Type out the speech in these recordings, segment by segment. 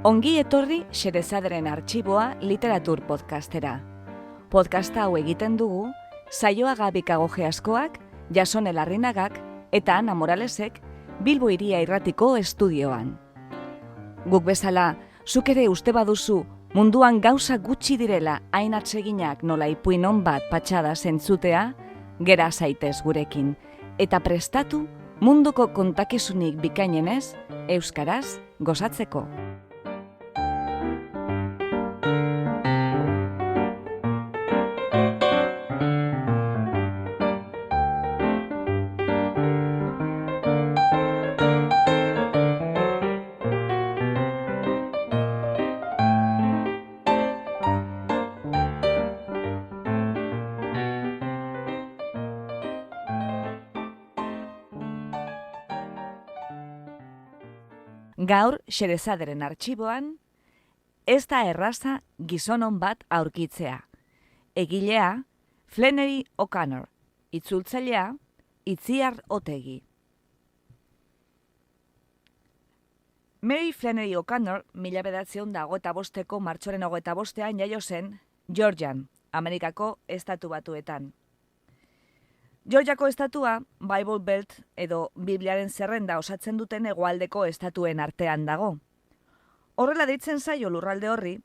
Ongi etorri Xerezaderen Artxiboa literatur podcastera. Podcasta hau egiten dugu Saioa Gabikagoge askoak, Jasone Larrinagak eta Ana Moralesek Bilbo Hiria Irratiko estudioan. Guk bezala, zuk ere uste baduzu munduan gauza gutxi direla hain atseginak nola ipuin on bat patxada zentzutea, gera zaitez gurekin, eta prestatu munduko kontakizunik bikainenez, euskaraz gozatzeko. Gaur, Xerezaderen Artxiboan, ez da erraza gizonon bat aurkitzea. Egilea, Flannery O'Connor, itzultzailea, Itziar Otegi. Mary Flannery O'Connor, 1925ko martxoaren 25ean jaio zen Georgian, Amerikako estatu batuetan. Georgiako estatua, Bible Belt edo Bibliaren zerrenda osatzen duten hegoaldeko estatuen artean dago. Horrela deitzen zaio lurralde horri,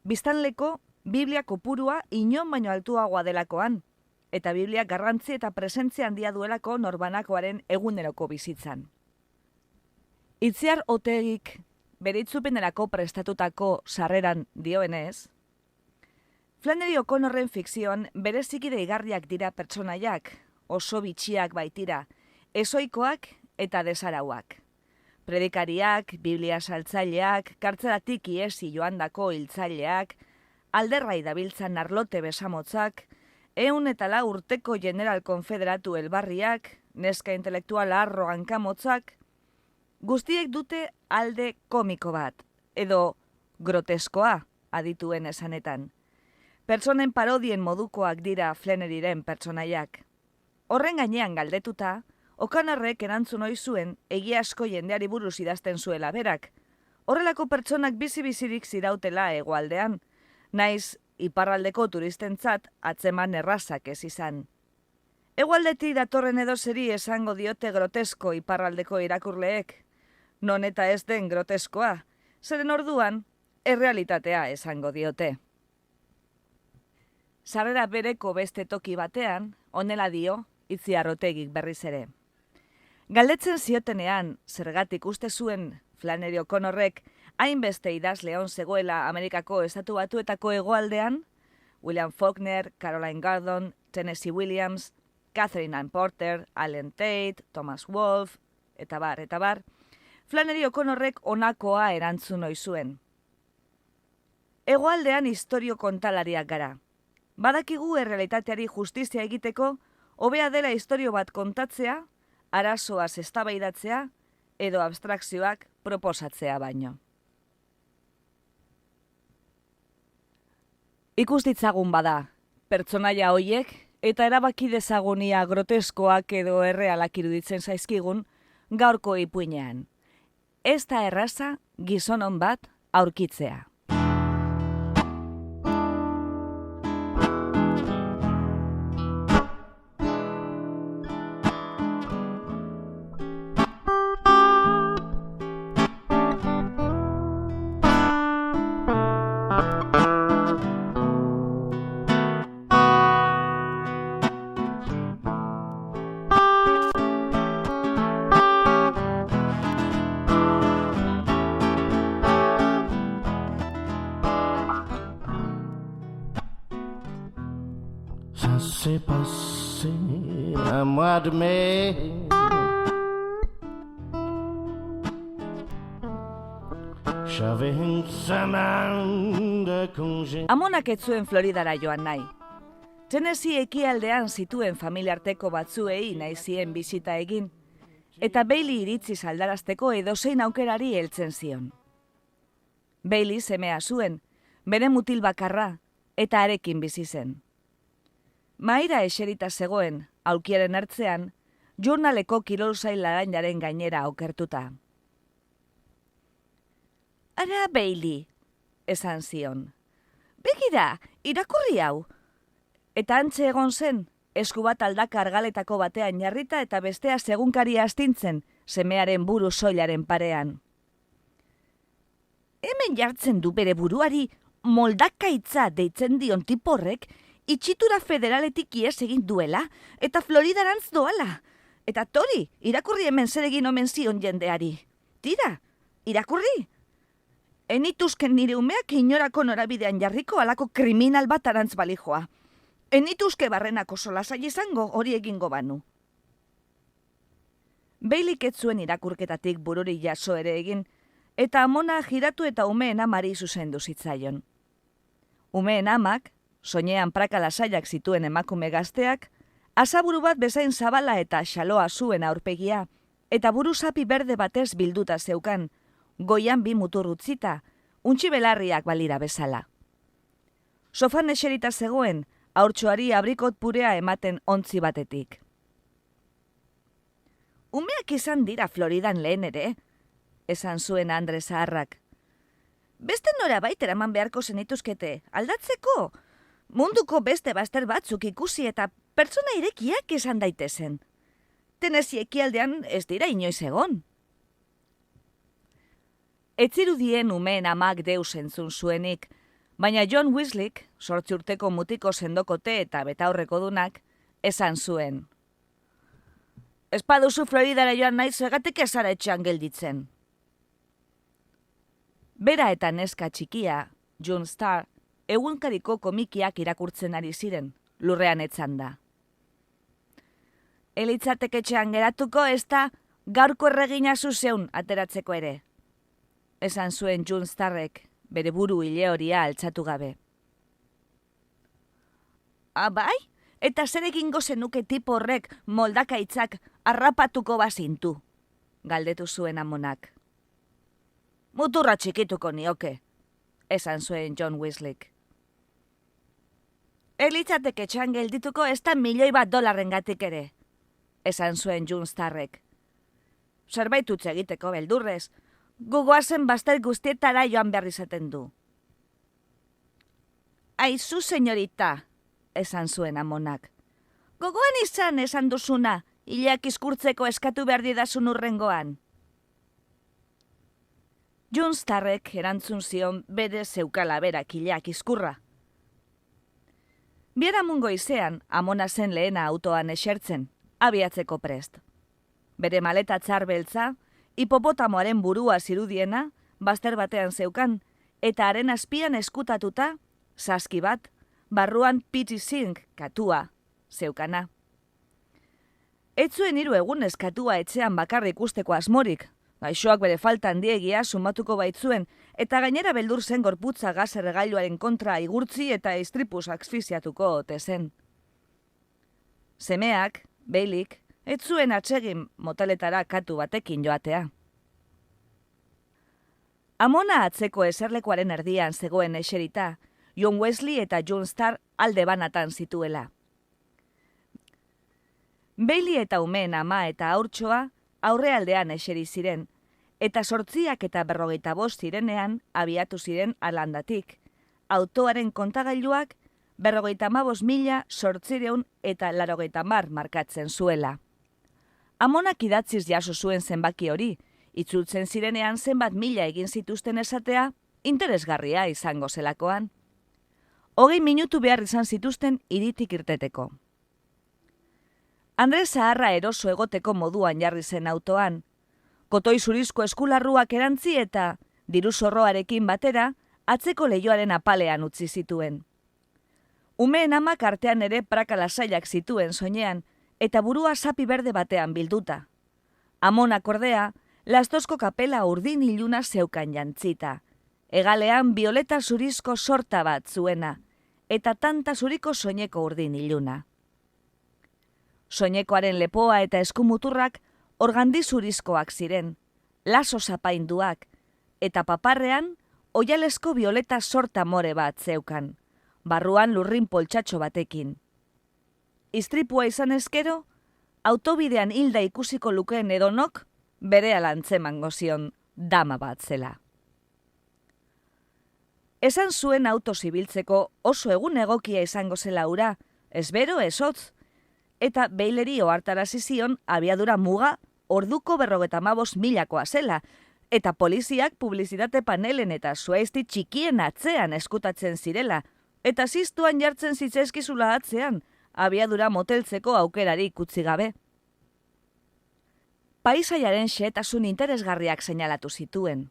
biztanleko Biblia kopurua inon baino altuagoa delakoan, eta Biblia garrantzi eta presentzia handia duelako norbanakoaren eguneroko bizitzan. Itziar Otegik bere itzupenerako prestatutako sarreran dioenez, Flannery O'Connorren fikzioan bereziki deigarriak dira pertsonaiak, oso bitxiak baitira, ezoikoak eta desarauak. Predikariak, Biblia saltzaileak, kartzelatik iesi joandako hiltzaileak, alderrai dabiltzan arlote besamotzak, 104 urteko general konfederatu elbarriak, neska intelektuala arro hankamotzak, guztiek dute alde komiko bat, edo groteskoa adituen esanetan. Pertsonen parodien modukoak dira Flanneryren pertsonaiak. Horren gainean galdetuta, O'Connorrek erantzun ohi zuen egia asko jendeari buruz idazten zuela berak. Horrelako pertsonak bizi-bizirik zirautela hegoaldean, naiz iparraldeko turistentzat atzeman errazak ez izan. Hegoaldetik datorren edozeri esango diote grotesko iparraldeko irakurleek, non eta ez den groteskoa, zeren orduan errealitatea esango diote. Sarrera bereko beste toki batean, honela dio, Itziar Otegik berriz ere. Galdetzen ziotenean, zergatik uste zuen Flannery O'Connorrek hainbeste idazle on zegoela Amerikako estatu batuetako hegoaldean, William Faulkner, Caroline Gordon, Tennessee Williams, Catherine Ann Porter, Allen Tate, Thomas Wolfe, eta bar, Flannery O'Connorrek honakoa erantzun ohi zuen. Hegoaldean istorio kontalariak gara. Badakigu errealitateari justizia egiteko, hobea dela istorio bat kontatzea, arazoaz eztabaidatzea edo abstrakzioak proposatzea baino. Ikus ditzagun bada, pertsonaia hoiek eta erabaki dezagunia groteskoak edo errealak iruditzen zaizkigun gaurko ipuinean. Ez da erraza gizonon bat aurkitzea. Ça s'est passé un mois de mai. J'avais une semaine de congé. Amonak ez zuen Floridara joan nahi. Tennessee ekialdean zituen familiarteko batzuei nahi zien bizita egin, eta Bailey iritzi aldarazteko edozein aukerari heltzen zion. Bailey semea zuen, bere mutil bakarra, eta harekin bizi zen. Mahaira eserita zegoen, aulkiaren ertzean, jurnaleko kirolzail laranjaren gainera okertuta. Ara, Bailey, esan zion. Begira, irakurri hau. Eta antze egon zen, esku bat aldaka argaletako batean jarrita eta bestea segunkaria astintzen, semearen buru soilaren parean. Hemen jartzen du bere buruari moldakaitza deitzen dion tiporrek itxitura federaletik ihes egin duela eta Floridarantz doala. Eta tori, irakurri hemen zer egin omen zion jendeari. Tira, irakurri. Enituzken nire umeak inorako norabidean jarriko alako kriminal bat arantz balijoa. Enituzke barrenako solasai izango hori egingo banu. Baileyk ez zuen irakurketatik bururi jaso ere egin, eta amona jiratu eta umeen amari zuzendu zitzaion. Umeen amak, soinean praka lasaiak zituen emakume gazteak, asaburu bat bezain zabala eta xaloa zuen aurpegia, eta buruzapi berde batez bilduta zeukan, goian bi mutur utzita, untxi belarriak balira bezala. Sofan eserita zegoen, haurtxoari abrikot purea ematen ontzi batetik. Umeak izan dira Floridan lehen ere, esan zuen Andre zaharrak. Beste norabait eraman beharko zenituzkete, aldatzeko. Munduko beste bazter batzuk ikusi eta pertsona irekiak izan daitezen. Tenesi ekialdean ez dira inoiz egon. Etzirudien umeen amak deus entzun zuenik, baina John Weasleyk, 8 urteko mutiko sendokote eta betaurreko dunak, esan zuen. Espaduzu Floridara joan nahi zergatik ez zara etxean gelditzen. Bera eta neska txikia, June Star, egunkariko komikiak irakurtzen ari ziren, lurrean etzan da. Elitzatek etxean geratuko ez da gaurko erregina zuzeun ateratzeko ere. Esan zuen June Starrek, bere buru hile horia altzatu gabe. Bai? Eta zer egingo zenuke tipo horrek moldakaitzak harrapatuko bazintu? Galdetu zuen amonak. Muturra txikituko nioke, esan zuen John Weasleyk. Elitzatek etxean geldituko ez da $1.000.000 ere, esan zuen June Starrek. Zerbait utz egiteko beldurrez, gugoazen bazter guztietara joan behar izaten du. Aizu, senyorita, esan zuen amonak. Gogoan izan esan duzuna, hileak izkurtzeko eskatu behar didazun urrengoan. June Starrek erantzun zion bere zeukala berak hileak izkurra. Biharamun goizean, amona zen lehena autoan esertzen, abiatzeko prest. Bere maleta txar beltza, hipopotamoaren burua zirudiena, bazter batean zeukan, eta haren azpian eskutatuta, saski bat, barruan Pity Sink katua zeukana. Ez zuen 3 egunez katua etxean bakarrik usteko asmorik, gaixoak bere falta handiegia sumatuko baitzuen, eta gainera beldur zen gorputza gas erregailuaren kontra igurtzi eta istripuz asfixiatuko ote zen. Semeak, Baileyk, ez zuen atsegin moteletara katu batekin joatea. Amona atzeko eserlekuaren erdian zegoen eserita, John Weasley eta June Star alde banatan zituela. Bailey eta umeen ama eta haurtxoa aurrealdean eseri ziren, eta 8 eta 45 zirenean abiatu ziren alandatik. Autoaren kontagailuak 55.800 eta 80 markatzen zuela. Amonak idatziz jaso zuen zenbaki hori, itzultzen zirenean zenbat mila egin zituzten esatea, interesgarria izango zelakoan. 20 minutu behar izan zituzten hiritik irteteko. Andre zaharra eroso egoteko moduan jarri zen autoan, kotoi zurizko eskularruak erantzi eta, diru zorroarekin batera, atzeko leioaren apalean utzi zituen. Umeen amak artean ere praka lasaiak zituen soinean, eta burua sapi berde batean bilduta. Amonak ordea, lastozko kapela urdin iluna zeukan jantzita, hegalean bioleta zurizko sorta bat zuena, eta tanta zuriko soineko urdin iluna. Soinekoaren lepoa eta eskumuturrak organdi zurizkoak ziren, laso zapainduak, eta paparrean oialesko bioleta sorta more bat zeukan, barruan lurrin poltsatxo batekin. Istripua izan ezkero, autobidean hilda ikusiko lukeen edonok, bere alantzemango zion dama bat zela. Esan zuen auto zibiltzeko oso egun egokia izango zela ura, ez bero ez hotz, eta Baileri ohartarazi zion abiadura muga orduko 55.000 zela, eta poliziak publizitate panelen eta zuaizti txikien atzean eskutatzen zirela, eta ziztuan jartzen zitzaizkizula atzean, abiadura moteltzeko aukerarik utzi gabe. Paisaiaren xehetasun interesgarriak seinalatu zituen.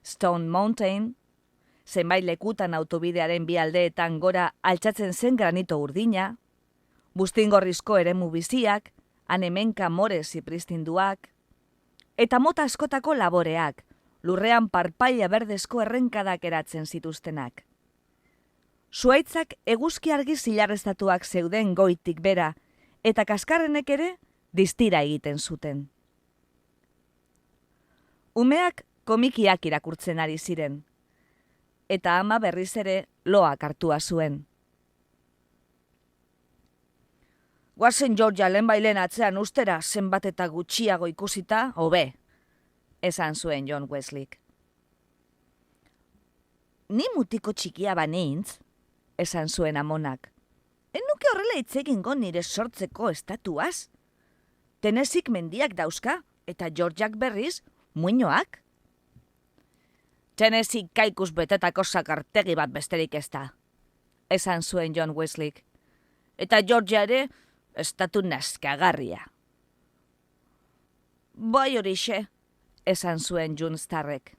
Stone Mountain, zenbait lekutan autobidearen bi aldeetan gora altxatzen zen granito urdina, buztingorrizko eremu biziak, hanemenka more zipristinduak, eta mota askotako laboreak, lurrean parpaila berdezko errenkadak eratzen zituztenak. Zuaitzak eguzki argi zilarreztatuak zeuden goitik bera, eta kaskarrenek ere distira egiten zuten. Umeak komikiak irakurtzen ari ziren, eta ama berriz ere loak hartua zuen. Guazen Georgia lehenbailen atzean ustera zenbat eta gutxiago ikusita, hobe, esan zuen John Wesleyk. Ni mutiko txikia banintz, esan zuen amonak. Nuke horrela hitz egingo nire sortzeko estatuaz? Tenezik mendiak dauzka, eta Georgiak berriz, muinoak? Tenezik kaikuz betetako sakartegi bat besterik ez da, esan zuen John Wesleyk. Eta Georgia ere, estatu naskagarria. Bai horixe, esan zuen June Starrek.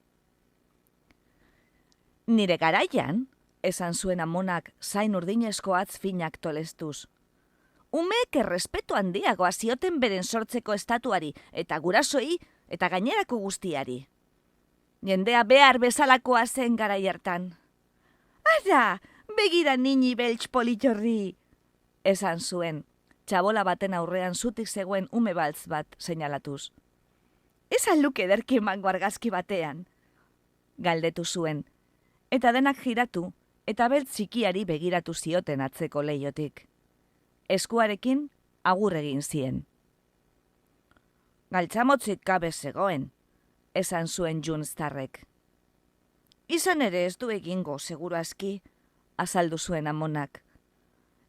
Nire garaian, esan zuen amonak zain urdinezko atz finak tolestuz. Umeek errespetu handiagoa zioten beren sortzeko estatuari, eta gurasoi, eta gainerako guztiari. Jendea behar bezalakoa zen garai hartan. Ara, begira nini beltz politxorri, esan zuen, txabola baten aurrean zutik zegoen ume baltz bat seinalatuz. Esan luke ederki emango argazki batean, galdetu zuen, eta denak jiratu, eta beltz txikiari begiratu zioten atzeko leiotik. Eskuarekin agur egin zien. Galtzamotzik gabe zegoen, esan zuen June Starrek. Izan ere ez du egingo, seguru aski, azaldu zuen amonak.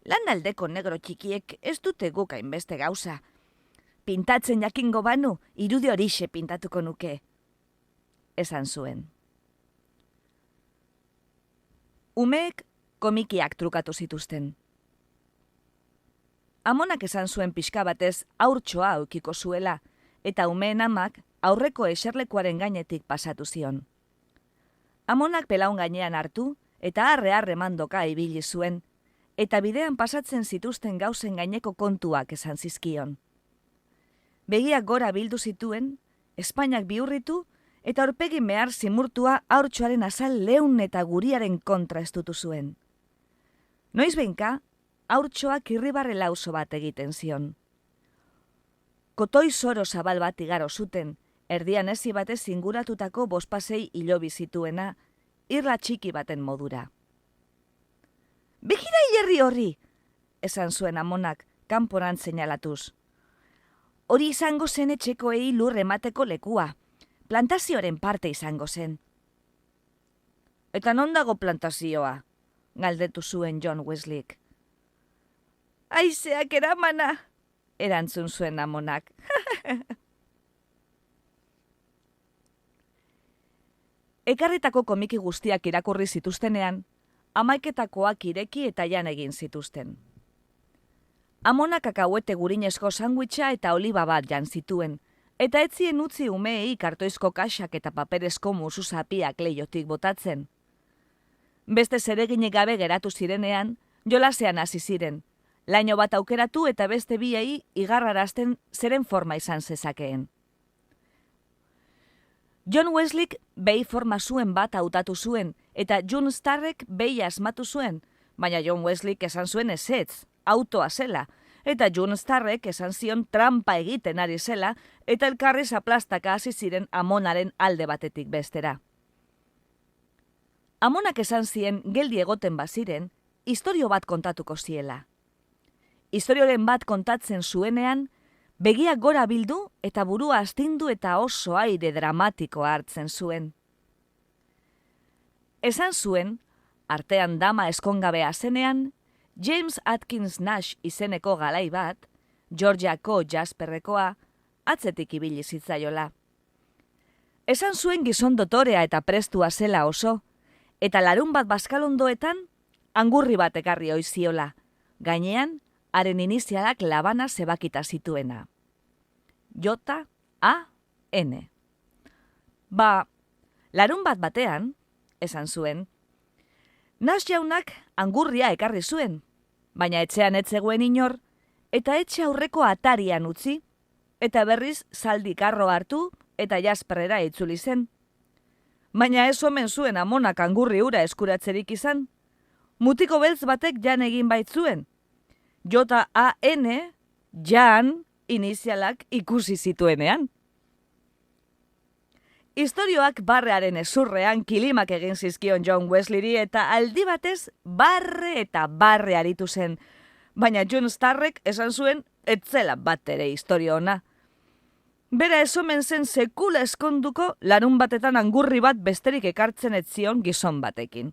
Lanaldeko negro txikiek ez dute guk hainbeste gauza. Pintatzen jakingo banu, irudi horixe pintatuko nuke, esan zuen. Umeek komikiak trukatu zituzten. Amonak esan zuen pixka batez haurtxoa aukiko zuela, eta umeen amak aurreko eserlekuaren gainetik pasatu zion. Amonak pelaun gainean hartu, eta arre mandoka ibili zuen, eta bidean pasatzen zituzten gauzen gaineko kontuak esan zizkion. Begiak gora bildu zituen, Espainiak bihurritu, eta aurpegi mehar zimurtua haurtxoaren azal leun eta guriaren kontra estutu zuen. Noiz behinka, haurtxoak irribarre lauso bat egiten zion. Kotoi zoro zabal bat igaro zuten, erdian ezi batez inguratutako bospasei hilobi zituena, irla txiki baten modura. Begira hilerri horri, esan zuen amonak, kanporan seinalatuz. Hori izango zen etxekoei lur emateko lekua, plantazioaren parte izango zen. Eta non dago plantazioa? Galdetu zuen John Wesleyk. Aizeak eramana, erantzun zuen amonak. Ekarritako komiki guztiak irakurri zituztenean, hamaiketakoak ireki eta jan egin zituzten. Amonak kakauete gurinezko sandwicha eta oliba bat jan zituen, eta etzien utzi umeei kartoizko kaxak eta paperezko musu zapiak leiotik botatzen. Beste zereginik gabe geratu zirenean, jolasean hasi ziren, laino bat aukeratu eta beste biei igarrarazten zeren forma izan zezakeen. John Wesleyk behi forma zuen bat hautatu zuen, eta June Starrek behi asmatu zuen, baina John Wesleyk esan zuen ezetz, autoa zela, eta June Starrek esan zion trampa egiten ari zela, eta elkarriz aplastaka hasi ziren amonaren alde batetik bestera. Amonak esan zien geldi egoten baziren, istorio bat kontatuko ziela. Istorioren bat kontatzen zuenean, begiak gora bildu eta burua astindu eta oso aire dramatikoa hartzen zuen. Esan zuen, artean dama eskongabea zenean, James Atkins Nash izeneko galai bat, Georgiako Jasperrekoa, atzetik ibili zitzaiola. Esan zuen gizon dotorea eta prestua zela oso, eta larun bat bazkalondoetan, angurri bat ekarri oiziola, gainean, haren inizialak labana zebakita zituena. J.A.N. Ba, larun bat batean, esan zuen, Nash jaunak angurria ekarri zuen, baina etxean etzegoen inor, eta etxe aurreko atarian utzi, eta berriz zaldi karro hartu eta Jasperrera itzuli zen. Baina ez omen zuen amonak angurri hura eskuratzerik izan, mutiko beltz batek jan egin baitzuen. J.A.N. Jan inizialak ikusi zituenean. Historioak barrearen ezurrean kilimak egin zizkion John Wesleyri eta aldi batez barre eta barre aritu zen, baina John Starrek esan zuen etzela bat ere historio ona. Bera ez omen zen sekula eskonduko larun batetan angurri bat besterik ekartzen etzion gizon batekin.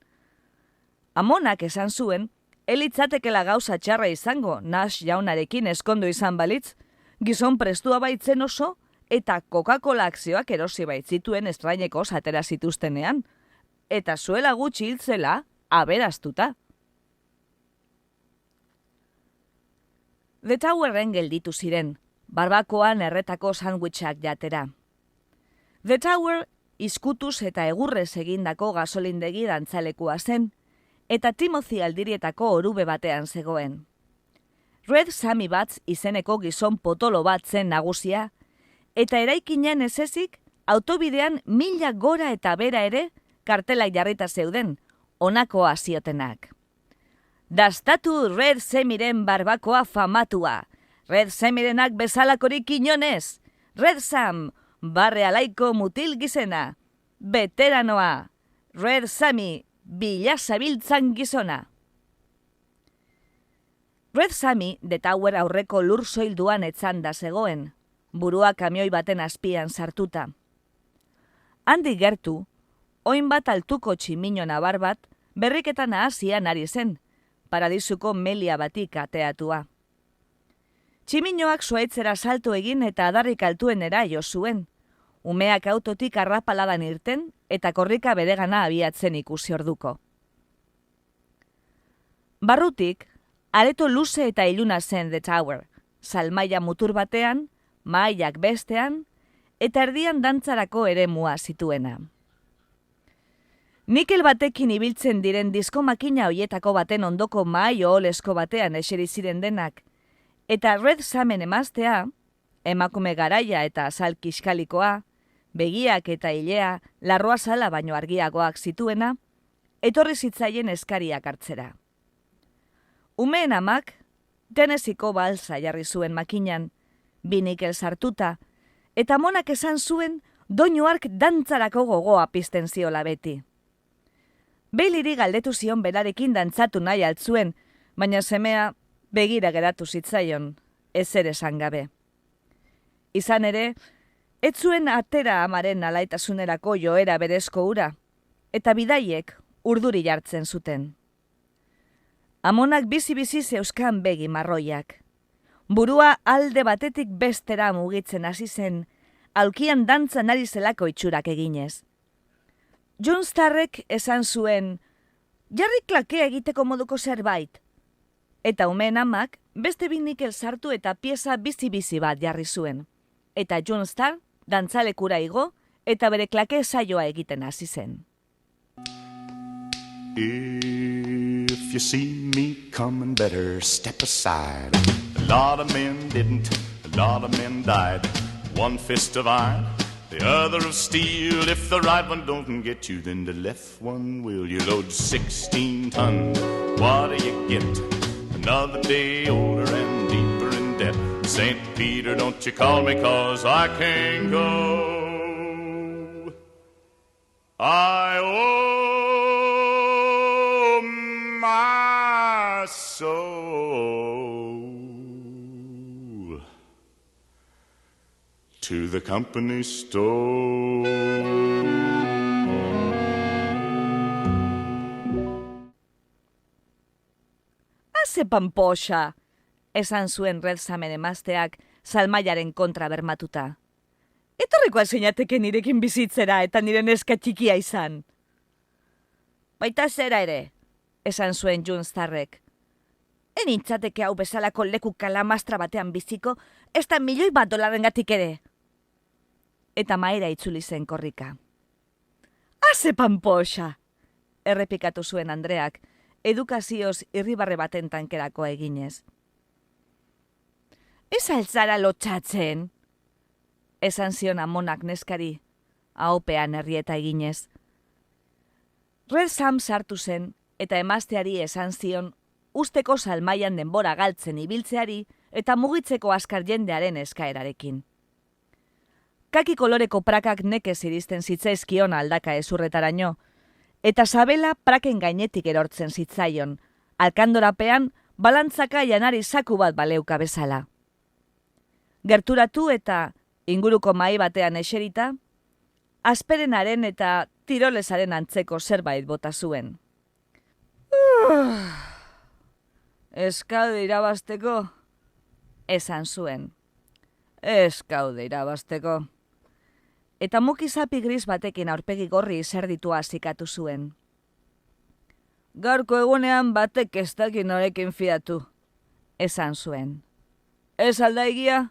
Amonak esan zuen, elitzatekela gauza txarra izango Nash jaunarekin eskondu izan balitz, gizon prestua baitzen oso, eta Coca-Cola akzioak erosi baitzituen estraineko atera zituztenean, eta zuela gutxi hiltzela aberastuta. The Towerren gelditu ziren, barbakoan erretako sandwichak jatera. The Tower izkutuz eta egurrez egindako gasolindegi dantzalekua zen, eta Timothy aldirietako orube batean zegoen. Red Sammy Batz izeneko gizon potolo bat zen nagusia, eta eraikinen ezezik, autobidean 1000 gora eta bera ere kartelak jarrita zeuden, honako ziotenak. Dastatu Red Sammyren barbakoa famatua, Red Sammyrenak bezalakorik inonez, Red Sam, barre alaiko mutil gizena, veteranoa, Red Sammy, bilazabiltzan gizona. Red Sammy The Tower aurreko lur soilduan etzanda zegoen, burua kamioi baten azpian sartuta. Handi gertu, oin bat altuko tximino nabar bat, berriketan ahasian ari zen, paradisuko melia batik ateatua. Tximinoak zuaitzera salto egin eta adarrik altuenera jo zuen, umeak autotik arrapaladan irten eta korrika beregana abiatzen ikusi orduko. Barrutik, areto luze eta iluna zen The Tower, salmaia mutur batean, mailak bestean, eta erdian dantzarako eremua zituena. Nikel batekin ibiltzen diren diskomakina hoietako baten ondoko mahai oholesko batean eseri ziren denak, eta Red Samen emaztea, emakume garaia eta azal kiskalikoa, begiak eta ilea larroa zala baino argiagoak zituena, etorri zitzaien eskariak hartzera. Umeen amak, Tennesseeko balsa jarri zuen makinan, bi nikel sartuta, eta monak esan zuen doinu hark dantzarako gogoa pizten ziola beti. Baileyri galdetu zion berarekin dantzatu nahi altzuen, baina semea begira geratu zitzaion, ezer esan gabe. Izan ere, ez zuen atera amaren alaitasunerako joera berezko ura, eta bidaiek urduri jartzen zuten. Amonak bizi-bizi zeuzkan begi marroiak. Burua alde batetik bestera mugitzen hasi zen, aulkian dantzan ari zelako itxurak eginez. John Starrek esan zuen, jarri klakea egiteko moduko zerbait. Eta umeen amak beste bi nikel sartu eta pieza bizi-bizi bat jarri zuen. Eta John Starr dantzalekura igo eta bere klake saioa egiten hasi zen. If you see me coming, better step aside. A lot of men didn't, a lot of men died. One fist of iron, the other of steel. If the right one don't get you, then the left one will. You load 16 tons, what do you get? Another day older and deeper in debt. St. Peter, don't you call me, 'cause I can't go. I owe my soul to the company store. Haze panpoxa, esan zuen Red Samen emazteak salmaiaren kontra bermatuta. Etorriko alzeinateke nirekin bizitzera eta nire neska txikia izan. Baita zera ere, esan zuen Junstarrek. Enintzateke hau bezalako leku kalamastra batean biziko, ez da $1.000.000 ere. Eta maera itzuli zen korrika. Haze panpoxa, errepikatu zuen Andreak, edukazioz irribarre baten tankerako eginez. Ez altzara lotxatzen, esan zion amonak neskari, ahopean herrieta eginez. Red Sam sartu zen, eta emazteari esan zion, usteko salmaian denbora galtzen ibiltzeari eta mugitzeko askar jendearen eskaerarekin. Kaki koloreko prakak nekez iristen zitzaizkion aldaka ezurretaraino, eta sabela praken gainetik erortzen zitzaion, alkandorapean balantzaka janari zaku bat baleuka bezala. Gerturatu eta inguruko mahai batean eserita, asperenaren eta tirolesaren antzeko zerbait bota zuen. Eskaude irabazteko, esan zuen. Eskaude irabazteko. Eta mukizapi gris batekin aurpegi gorri zerditua zikatu zuen. Gaurko egunean batek ez dakin norekin fiatu, esan zuen. Ez aldaigia?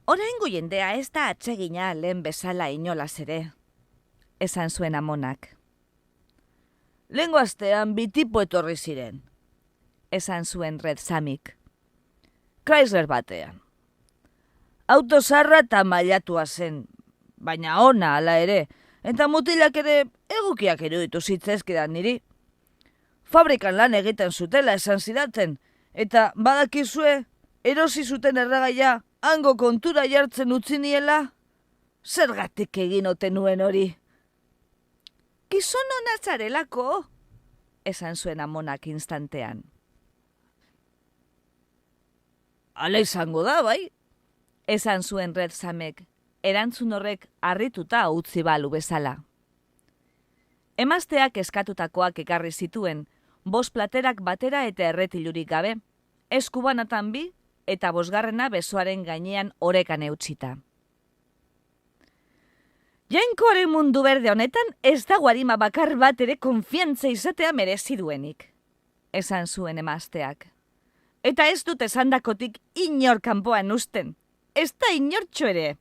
Oraingo jendea ez da atsegina lehen bezala inolaz ere, esan zuen amonak. Lehengo astean bitipo etorri ziren, esan zuen Red Samik. Chrysler batean. Auto zarra eta mailatua zen, baina ona hala ere, eta mutilak ere egukiak iruditu zitzezkedan niri. Fabrikan lan egiten zutela esan zidaten, eta badakizue, erosi zuten erragaia hango kontura jartzen utzi niela, zergatik egin ote nuen hori. Gizon hona zarelako, esan zuen amonak instantean. Hala izango da, bai? Esan zuen Red Samek, erantzun horrek harrituta utzi balu bezala. Emazteak eskatutakoak ekarri zituen, 5 platerak batera eta erretilurik gabe, eskubanatan 2 eta 5. besoaren gainean orekan eutsita. Jainkoaren mundu berde honetan ez dago arima bakar bat ere konfiantza izatea merezi duenik, esan zuen emazteak. Eta ez dut esandakotik inor kanpoan uzten, ez da inortxo ere,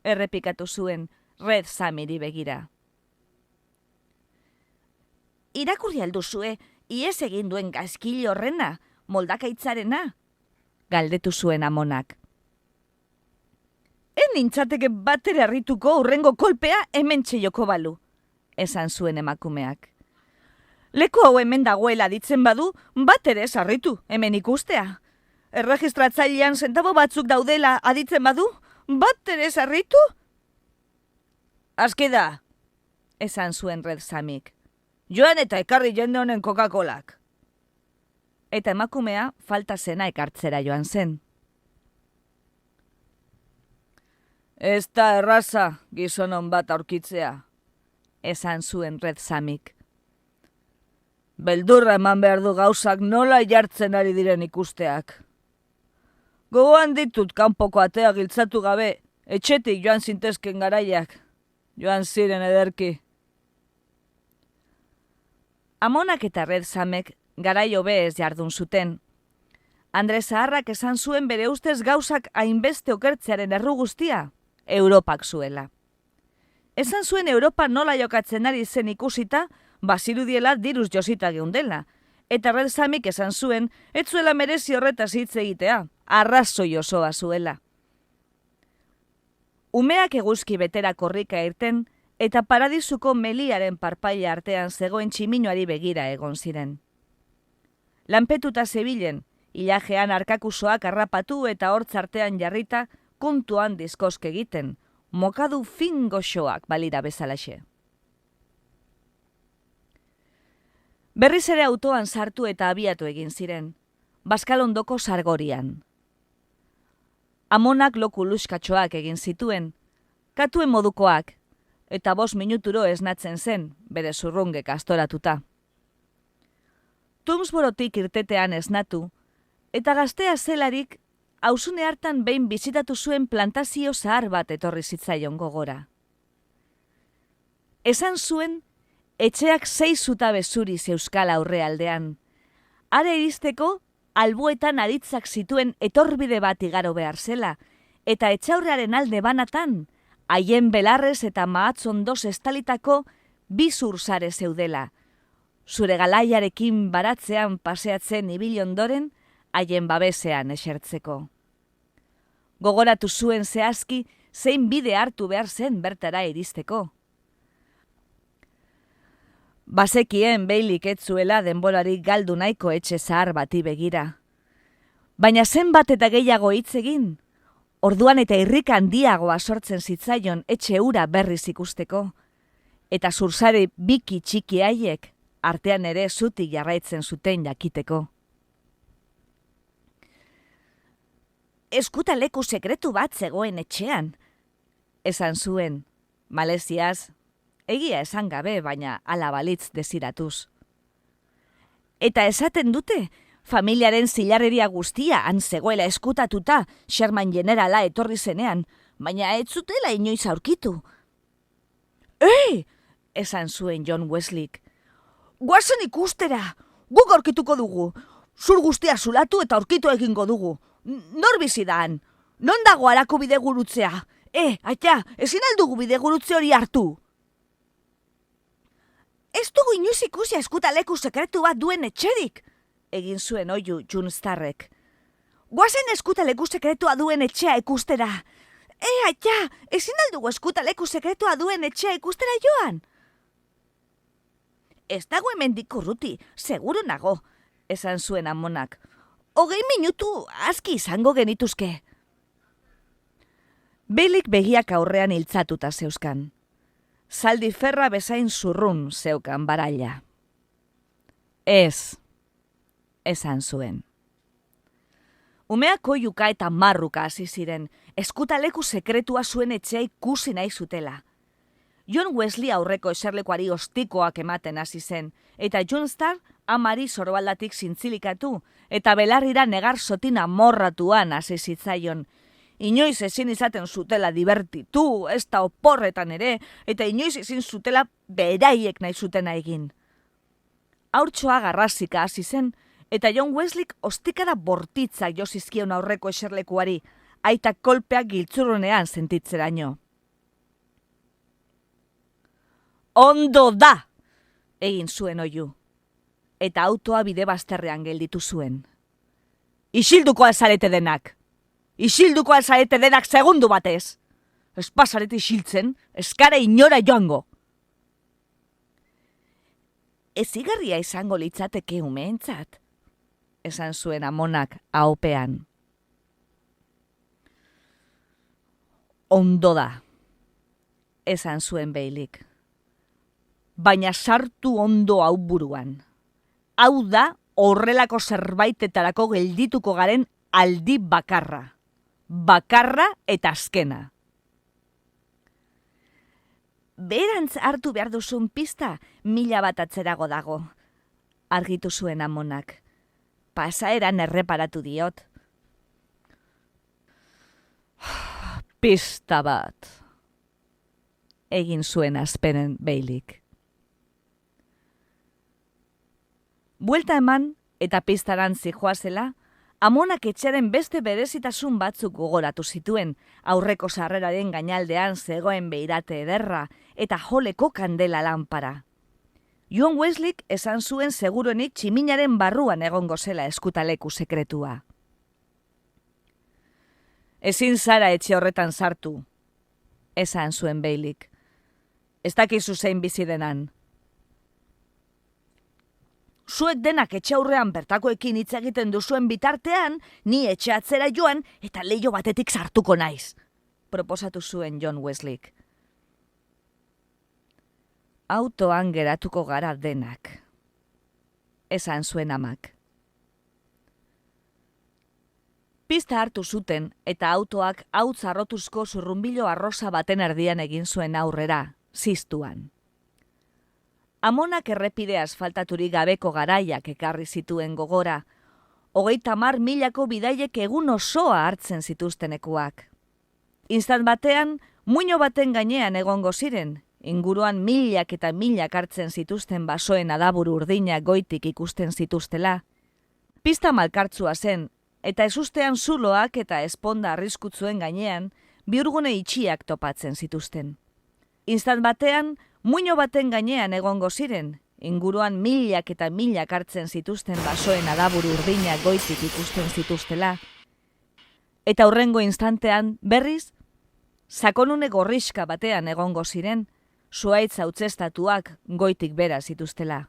errepikatu zuen Red Samiri begira. Irakurri alduzue, ies egin duen gaizkile horrena, moldakaitzarena, galdetu zuen amonak. Nintzateke batere harrituko hurrengo kolpea hemen txeioko balu, esan zuen emakumeak. Leku hau hemen dagoela ditzen badu, batere harritu hemen ikustea. Erregistratzailean zentabo batzuk daudela aditzen badu, batere harritu? Aski da, esan zuen Red Samik. Joan eta ekarri jende honen Coca-Colak. Eta emakumea falta zena ekartzera joan zen. Ez da erraza gizonon bat aurkitzea, esan zuen Red Samik. Beldurra eman behar du gauzak nola jartzen ari diren ikusteak. Gogoan ditut kanpoko atea giltzatu gabe, etxetik joan zintezken garaiak, joan ziren ederki. Amonak eta Red Samek garai hobez jardun zuten. Andre Zaharrak esan zuen bere ustez gauzak hainbeste okertzearen erru guztia, Europak zuela. Esan zuen Europa nola jokatzen ari zen ikusita, bazirudiela diruz josita geundela, eta Red Samik esan zuen, ez zuela merezi horretaz hitz egitea, arrazoi osoa zuela. Umeak eguzki betera korrika irten, eta paradisuko meliaren parpaila artean zegoen tximinoari begira egon ziren. Lanpetuta zebilen, ilajean arkakusoak harrapatu eta hortz artean jarrita, kontuan dizkoske egiten, mokadu fin goxoak balira bezalaxe. Berriz ere autoan sartu eta abiatu egin ziren, Baskalondoko sargorian. Amonak loku luskatxoak egin zituen, katuen modukoak, eta 5 minuturo esnatzen zen, bere zurrungek astoratuta. Toomsborotik irtetean esnatu, eta gaztea zelarik auzune hartan behin bizitatu zuen plantazio zahar bat etorri zitzaion gogora. Esan zuen, etxeak 6 zutabe zuri zeuskal aurrealdean. Are iristeko, alboetan aritzak zituen etorbide bat igaro behar zela, eta etxaurrearen alde banatan, haien belarrez eta mahatzondoz estalitako 2 zurzare zeudela. Zure galaiarekin baratzean paseatzen ibil ondoren, haien babesean esertzeko. Gogoratu zuen zehazki zein bide hartu behar zen bertara iristeko. Bazekien Baileek ez zuela denborarik galdu nahiko etxe zahar bati begira. Baina zenbat eta gehiago hitz egin, orduan eta irrika handiagoa sortzen zitzaion etxe hura berriz ikusteko, eta zurzare biki txiki haiek artean ere zutik jarraitzen zuten jakiteko. Eskutaleku sekretu bat zegoen etxean, esan zuen, maleziaz, egia esan gabe, baina ala balitz desiratuz. Eta esaten dute, familiaren zilarreria guztia han zegoela eskutatuta Sherman Generala etorri zenean, baina ez zutela inoiz aurkitu. Esan zuen John Wesleyk. Guazen ikustera, guk aurkituko dugu. Zur guztia zulatu eta aurkitu egingo dugu. Nor bizi dan? Non dago harako bidegurutzea? Aita, ezin aldugu bidegurutze hori hartu? Ez dugu inoiz ikusi eskutaleku sekretu bat duen etxerik, egin zuen oihu Junstarrek. Guazen eskutaleku sekretua duen etxea ikustera. Aita, ezin aldugu eskutaleku sekretua duen etxea ikustera joan? Ez dago hemendik urruti, seguru nago, esan zuen amonak. 20 minutu aski izango genituzke. Baileek begiak aurrean iltzatuta zeuzkan. Zaldi ferra bezain zurrun zeukan baraila. Ez, esan zuen. Umeak oihuka eta marruka hasi ziren, eskutaleku sekretua zuen etxea ikusi nahi zutela. John Wesley aurreko eserlekuari ostikoak ematen hasi zen, eta Junstar amari sorbaldatik zintzilikatu, eta belarrira negar sotina morratuan hasi zitzaion. Inoiz ezin izaten zutela divertitu, ez da oporretan ere, eta inoiz ezin zutela beraiek nahi zutena egin. Haurtxoa garrasika hasi zen, eta John Wesleyk ostikada bortitzak jo zizkion aurreko eserlekuari, aita kolpeak giltzurrunean sentitzeraino. Ondo da! Egin zuen oihu, eta autoa bide bazterrean gelditu zuen. Isilduko alzarete denak! Isilduko alzarete denak segundu batez! Ez pasarete isiltzen, eskara inora joango! Ezigarria izango litzateke umeentzat, esan zuen amonak ahopean. Ondo da, esan zuen Baileek. Baina sartu ondo hau buruan. Hau da horrelako zerbaitetarako geldituko garen aldi bakarra. Bakarra eta azkena. Berantz hartu behar duzun pista 1000 bat atzerago dago, argitu zuen amonak. Pasaeran erreparatu diot. Pista bat, egin zuen azpenen Baileek. Buelta eman eta pistaran zijoazela, amonak etxearen beste berezitasun batzuk gogoratu zituen, aurreko sarreraren gainaldean zegoen beirate ederra eta joleko kandela lanpara. John Wesleyk esan zuen seguruenik tximinaren barruan egongo zela eskutaleku sekretua. Ezin zara etxe horretan sartu, esan zuen Baileek. Ez dakizu zein bizi denan. Zuek denak etxe aurrean bertakoekin hitz egiten duzuen bitartean, ni etxe atzera joan eta leiho batetik sartuko naiz, proposatu zuen John Wesleyk. Autoan geratuko gara denak, esan zuen amak. Pista hartu zuten eta autoak hautz arrotuzko zurrunbilo arrosa baten erdian egin zuen aurrera, ziztuan. Amonak errepide asfaltaturik gabeko garaiak ekarri zituen gogora, 30.000 bidaiek egun osoa hartzen zituztenekuak. Instant batean, muino baten gainean egongo ziren, inguruan milak eta milak hartzen zituzten basoen adaburu urdinak goitik ikusten zituztela. Pista malkartsua zen, eta ezustean zuloak eta esponda arriskutzuen gainean, bihurgune itxiak topatzen zituzten. Instant batean, muino baten gainean egongo ziren, inguruan milak eta milak hartzen zituzten basoen adaburu urdinak goitik ikusten zituztela. Eta hurrengo instantean, berriz, sakonune gorriska batean egongo ziren, zuaitz hautzestatuak goitik bera zituztela.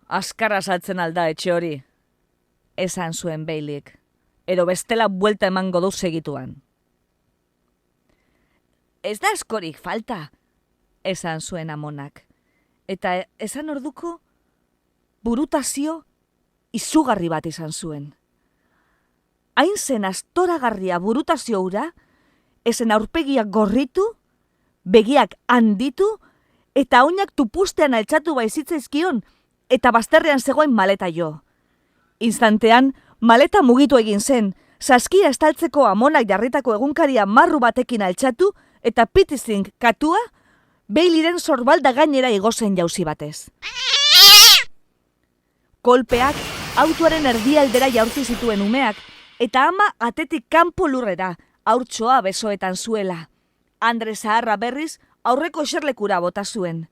Askara saltzen alda etxe hori, esan zuen Baileek, ero bestela buelta emango du segituan. Ez da askorik falta, esan zuen Amonak, eta esan orduko burutazio izugarri bat izan zuen. Hain zen astoragarria burutazio hura, ezen aurpegiak gorritu, begiak handitu, eta oinak tupustean altxatu baizitzaizkion, eta bazterrean zegoen maleta jo. Instantean, maleta mugitu egin zen, saskia estaltzeko Amonak jarritako egunkaria marru batekin altxatu, eta pitizink katua, Baileyren sorbalda gainera igozen jauzi batez. Kolpeak autoaren erdialdera jaurti zituen umeak, eta ama atetik kanpo lurrera, haurtxoa besoetan zuela. Andre zaharra berriz aurreko eserlekura bota zuen.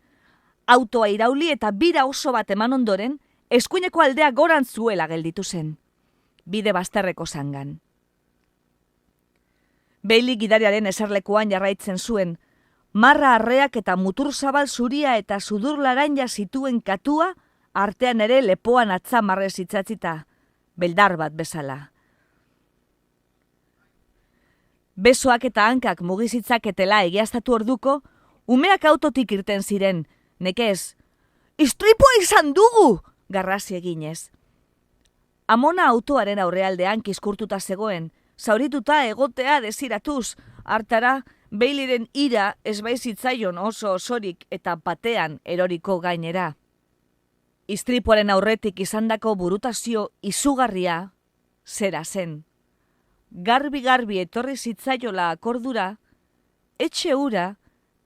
Autoa irauli eta bira oso bat eman ondoren, eskuineko aldea goran zuela gelditu zen. Bide bazterreko zangan. Bailey gidariaren eserlekuan jarraitzen zuen, marra arreak eta mutur zabal zuria eta sudur laranja zituen katua, artean ere lepoan atzamarrez itzatzita, beldar bat bezala. Besoak eta hankak mugizitzaketela egiaztatu orduko, umeak autotik irten ziren, nekez, "Istripua izan dugu!" garrasi eginez. Amona autoaren aurrealdean kiskurtuta zegoen, zaurituta egotea desiratuz, hartara Baileyren ira ezbaizitzaion oso osorik eta batean eroriko gainera. Istripuaren aurretik izandako burutazio izugarria zera zen. Garbi-garbi etorri zitzaiola akordura, etxe hura,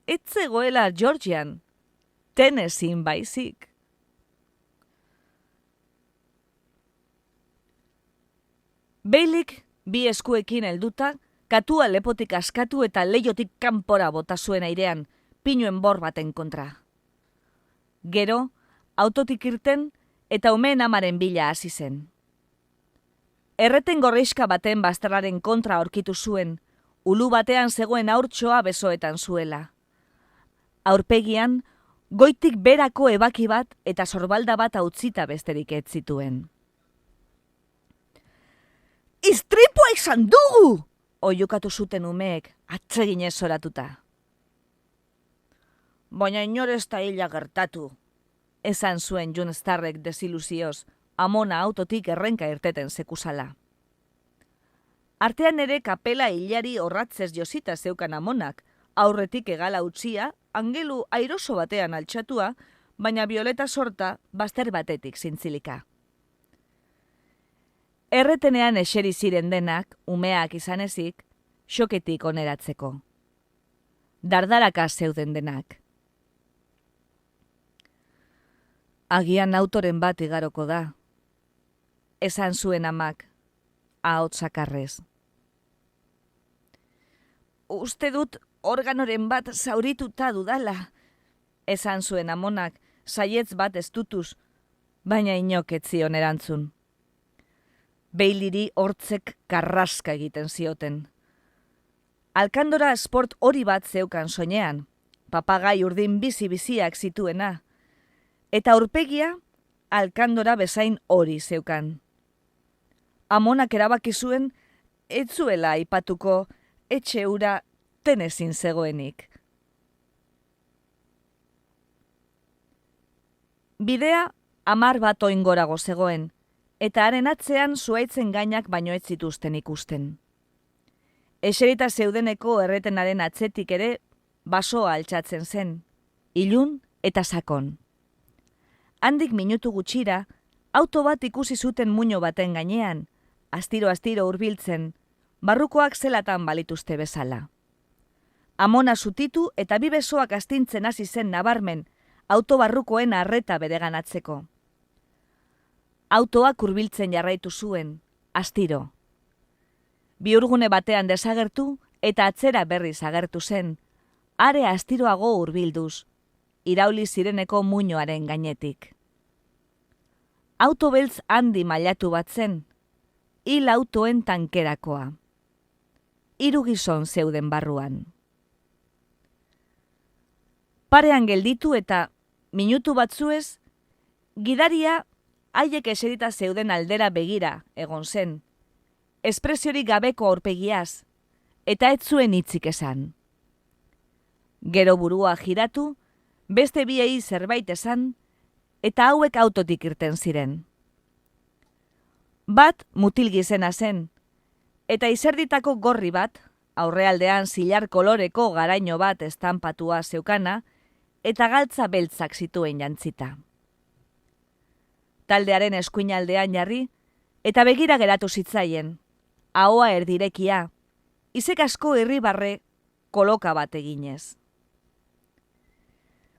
etzegoela Georgian, Tennesseen baizik. Baileyk bi eskuekin helduta, katua lepotik askatu eta leiotik kanpora bota zuen airean, pinuen bor baten kontra. Gero, autotik irten eta umeen amaren bila hasi zen. Erreten gorriska baten bazterraren kontra aurkitu zuen, ulu batean zegoen haurtxoa besoetan zuela. Aurpegian, goitik berako ebaki bat eta sorbalda bat hautzita besterik ez zituen. "Istripua izan dugu!" oiukatu zuten umeek, atseginez zoratuta. "Baina inor ez da hila gertatu," esan zuen John Starrek desiluzioz, Amona autotik errenka irteten sekuzala. Artean ere kapela hilari horratzez josita zeukan Amonak, aurretik egala utzia, angelu airoso batean altxatua, baina Violeta sorta bazter batetik zintzilika. Erretenean eseri ziren denak, umeak izan ezik, xoketik oneratzeko. Dardaraka zeuden denak. "Agian autoren bat igaroko da," esan zuen amak, ahots sakarrez. "Uste dut organoren bat zaurituta dudala," esan zuen Amonak, saietz bat estutuz, baina inok ez zion erantzun. Baileyri hortzek karraska egiten zioten. Alkandora sport hori bat zeukan soinean, papagai urdin bizi-biziak zituena, eta aurpegia alkandora bezain hori zeukan. Amonak erabaki zuen, ez zuela aipatuko etxe hura Tennesseen zegoenik. Bidea 10 bat oingorago zegoen, eta haren atzean zuaitzen gainak baino ez zituzten ikusten. Eserita zeudeneko erretenaren atzetik ere basoa altxatzen zen, ilun eta sakon. Handik minutu gutxira, auto bat ikusi zuten muino baten gainean, astiro hurbiltzen, barrukoak zelatan balituzte bezala. Amona zutitu eta bi besoak astintzen hasi zen nabarmen, auto barrukoen arreta bereganatzeko. Autoak hurbiltzen jarraitu zuen, astiro. Bihurgune batean desagertu eta atzera berriz agertu zen, are astiroago hurbilduz, irauli zireneko muinoaren gainetik. Auto beltz handi mailatu bat zen, hil autoen tankerakoa. 3 gizon zeuden barruan. Parean gelditu eta, minutu batzuez, gidaria haiek eserita zeuden aldera begira egon zen, espresiorik gabeko aurpegiaz, eta ez zuen hitzik esan. Gero burua jiratu, beste biei zerbait esan, eta hauek autotik irten ziren. Bat mutil gizena zen, eta izerditako gorri bat, aurrealdean zilar koloreko garaino bat estanpatua zeukana, eta galtza beltzak zituen jantzita. Taldearen eskuinaldean jarri, eta begira geratu zitzaien, ahoa erdirekia, izek asko irribarre koloka bat eginez.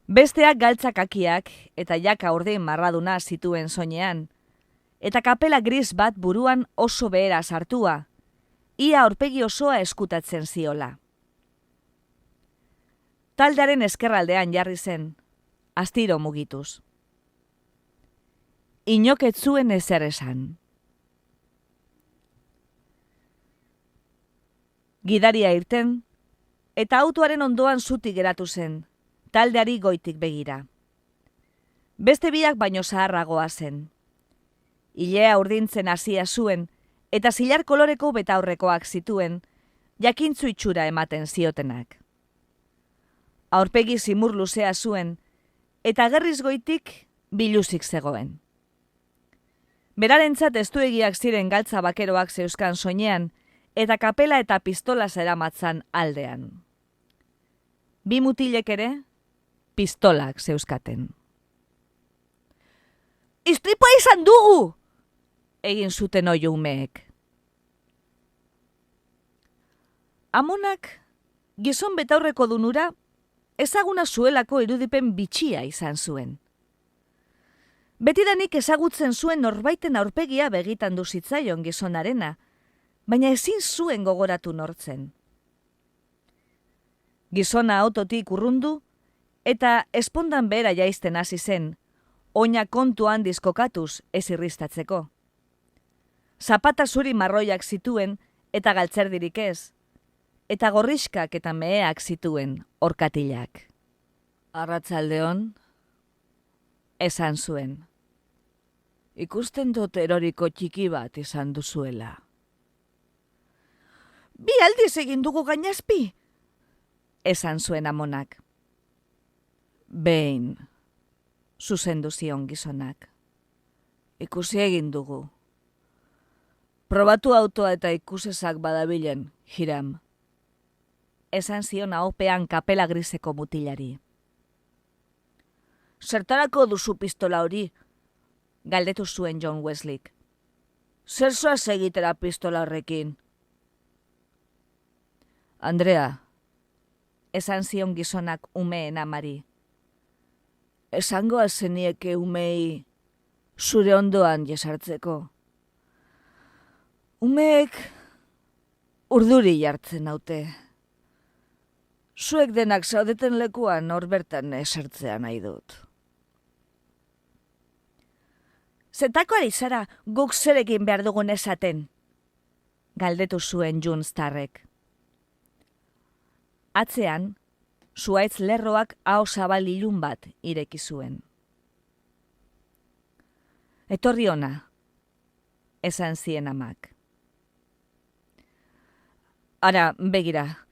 Besteak galtzakakiak eta jaka ordein marraduna zituen soinean, eta kapela gris bat buruan oso behera sartua, ia aurpegi osoa eskutatzen ziola. Taldearen eskerraldean jarri zen, astiro mugituz. Inok ez zuen ezer esan. Gidaria irten, eta autoaren ondoan zutik geratu zen, taldeari goitik begira. Beste biak baino zaharragoa zen. Ilea urdintzen hasia zuen, eta zilar koloreko betaurrekoak zituen, jakintzu itxura ematen ziotenak. Aurpegi zimur luzea zuen, eta gerriz goitik biluzik zegoen. Berarentzat estuegiak ziren galtza bakeroak zeuzkan soinean, eta kapela eta pistola zeramatzan aldean. Bi mutilek ere, pistolak zeuzkaten. "Istripua izan dugu!" egin zuten oio umeek. Amonak, gizon betaurreko dunura, ezaguna zuelako irudipen bitxia izan zuen. Betidanik ezagutzen zuen norbaiten aurpegia begitan du zitzaion gizonarena, baina ezin zuen gogoratu nortzen. Gizona autotik urrundu, eta espondan behera jaisten hasi zen, oina kontuan diskokatuz ez irristatzeko. Zapata zuri marroiak zituen eta galtzerdirik ez, eta gorriskak eta meheak zituen orkatilak. "Arratsaldeon," esan zuen. "Ikusten dut eroriko txiki bat izan duzuela." "Bi aldiz egin dugu gainazpi," esan zuen amonak. "Behin," zuzendu zion gizonak. "Ikusi egin dugu. Probatu autoa eta ikusezak badabilen, Hiram," esan zion ahopean kapela griseko mutilari. "Zertarako duzu pistola hori?" galdetu zuen John Wesleyk. "Zer zoaz egitera pistola horrekin?" "Andrea," esan zion gizonak umeen amari. "Esango azenieke umei zure ondoan jesartzeko. Umeek urduri jartzen naute. Zuek denak zaudeten lekuan hor bertan esertzea nahi dut." "Zetako ari zara guk zerekin behar dugun esaten?" galdetu zuen June Starrek. Atzean, zuhaitz lerroak aho zabal ilun bat ireki zuen. "Etorri ona," esan zien amak. "Ara, begira,"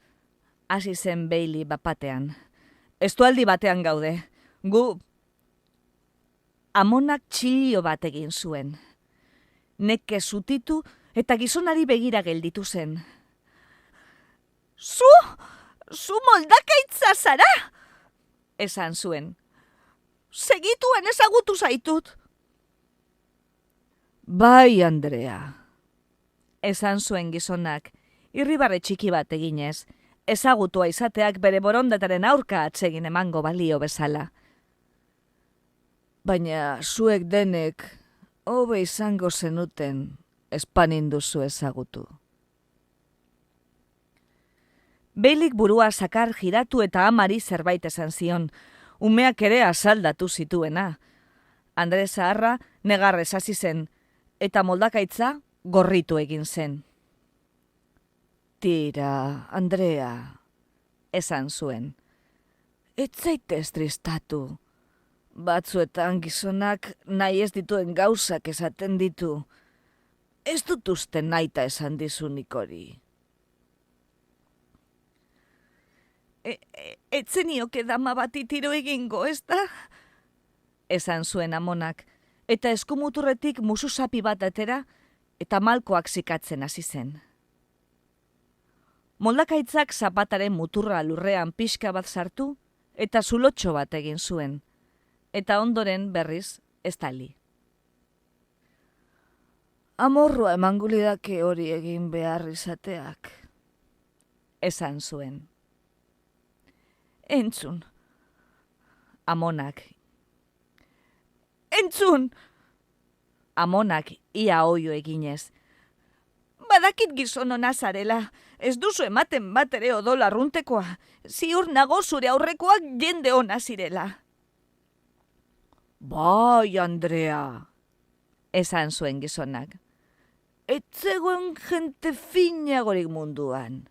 hasi zen Bailey bapatean. "Estualdi batean gaude. Gu..." Amonak txilio bat egin zuen. Neke zutitu eta gizonari begira gelditu zen. Zu moldakaitza zara!" esan zuen. segituan ezagutu zaitut. Bai, Andrea. Esan zuen gizonak, irribarre txiki bat eginez, ezagutua izateak bere borondataren aurka atsegin emango balio bezala. Baina zuek denek, hobe izango zenuten, espaninduzu ezagutu. Beilik burua sakar giratu eta amari zerbait esan zion, umeak ere asaldatu zituena. Andre zaharra negarrez hasi zen, eta moldakaitza gorritu egin zen. Tira, Andrea, esan zuen. ez zaitez tristatu. Batzuetan gizonak nahi ez dituen gauzak esaten ditu. Ez dut uste naita esan dizunik hori. Etzenioke dama bati tiro egingo, ez da? Esan zuen amonak, eta eskumuturretik mususapi bat atera, eta malkoak zikatzen hasi zen. Moldakaitzak zapataren muturra lurrean pixka bat sartu, eta zulotxo bat egin zuen, eta ondoren berriz estali. Amorrua emango lidake hori egin behar izateak. Esan zuen. Entzun. Amonak. Entzun! Amonak ia oio eginez. Badakit gizon ona zarela, ez duzu ematen bat ere odola arruntekoa, ziur nago zure aurrekoak jende ona zirela. Bai, Andrea, esan zuen gizonak. ez zegoen jente finagorik munduan.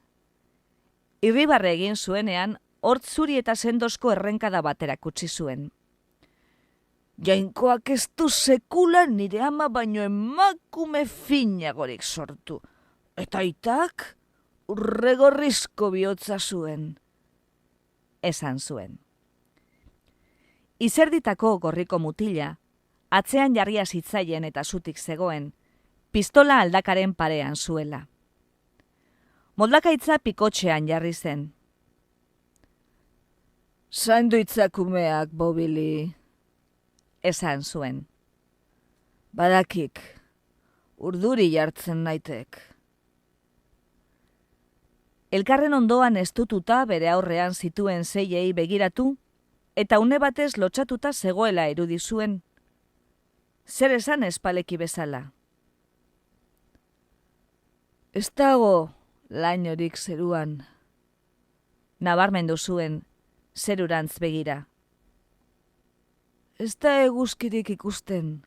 Irribarre egin zuenean, hort zuri eta sendozko errenkada batera kutsi zuen. Jainkoak ez du sekula nire ama baino emakume finagorik sortu. Eta aitak urregorrizko bihotza zuen. Esan zuen. Izerditako gorriko mutila, atzean jarria zitzaien eta zutik zegoen, pistola aldakaren parean zuela. Moldakaitza pikotxean jarri zen. Zaindu itzakumeak, Bobili. Esan zuen. Badakik, urduri jartzen naitek. Elkarren ondoan estututa bere aurrean zituen zeiei begiratu, eta une batez lotxatuta zegoela irudi zuen. Zer esan espaleki bezala. Ez dago lainorik zeruan. Nabarmendu zuen, zerurantz begira. Ez da eguzkirik ikusten,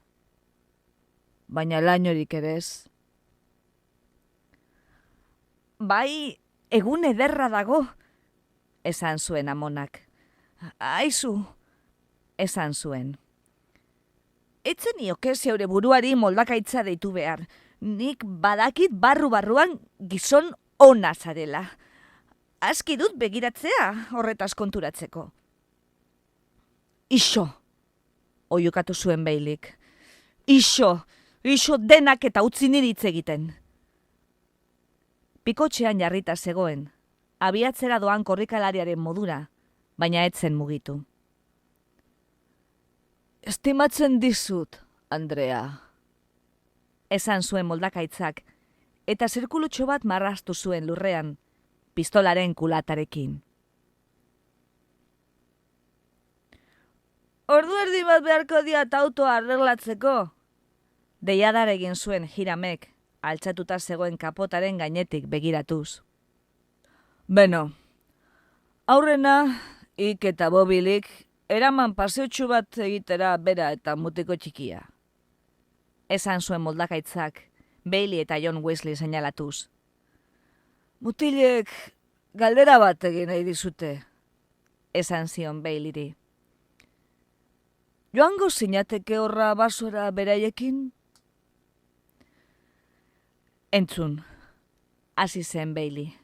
baina lainorik ere ez. Bai, egun ederra dago, esan zuen amonak. Aizu, esan zuen. Etzen nioke zeure buruari moldakaitza deitu behar. Nik badakit barru-barruan gizon ona zarela. Aski dut begiratzea horretaz konturatzeko. Ixo, oiukatu zuen Beilik. Ixo denak eta utzi niri hitz egiten. Pikotxean jarrita zegoen, abiatzera doan korrikalariaren modura, baina etzen mugitu. Estimatzen dizut, Andrea. Esan zuen moldakaitzak, eta zirkulutxo bat marraztu zuen lurrean, pistolaren kulatarekin. Ordu erdi bat beharko diat autoa arreglatzeko. Deiadar egin zuen Hiramek, altxatuta zegoen kapotaren gainetik begiratuz. Beno, aurrena, ik eta Bobilik, eraman paseotxu bat egitera bera eta mutiko txikia. Esan zuen moldakaitzak, Bailey eta John Wesley seinalatuz. Mutilek galdera bat egin nahi dizute. Esan zion Baileyri. Joango zinateke horra basora beraiekin? Entzun, hasi zen Bailey.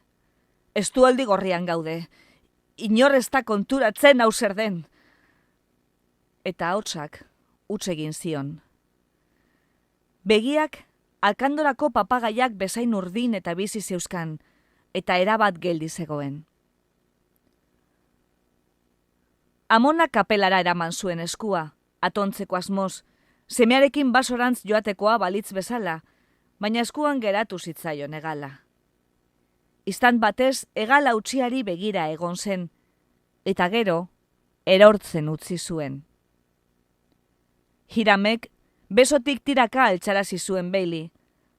Estualdi gorrian gaude, inor ez da konturatzen hau zer den. Eta ahotsak huts egin zion. Begiak alkandorako papagaiak bezain urdin eta bizi zeuzkan, eta erabat geldi zegoen. Amona kapelara eraman zuen eskua, atontzeko asmoz, semearekin basorantz joatekoa balitz bezala, baina eskuan geratu zitzaion egala. Istant batez egala utziari begira egon zen, eta gero, erortzen utzi zuen. Hiramek besotik tiraka altxarazi zuen Bailey,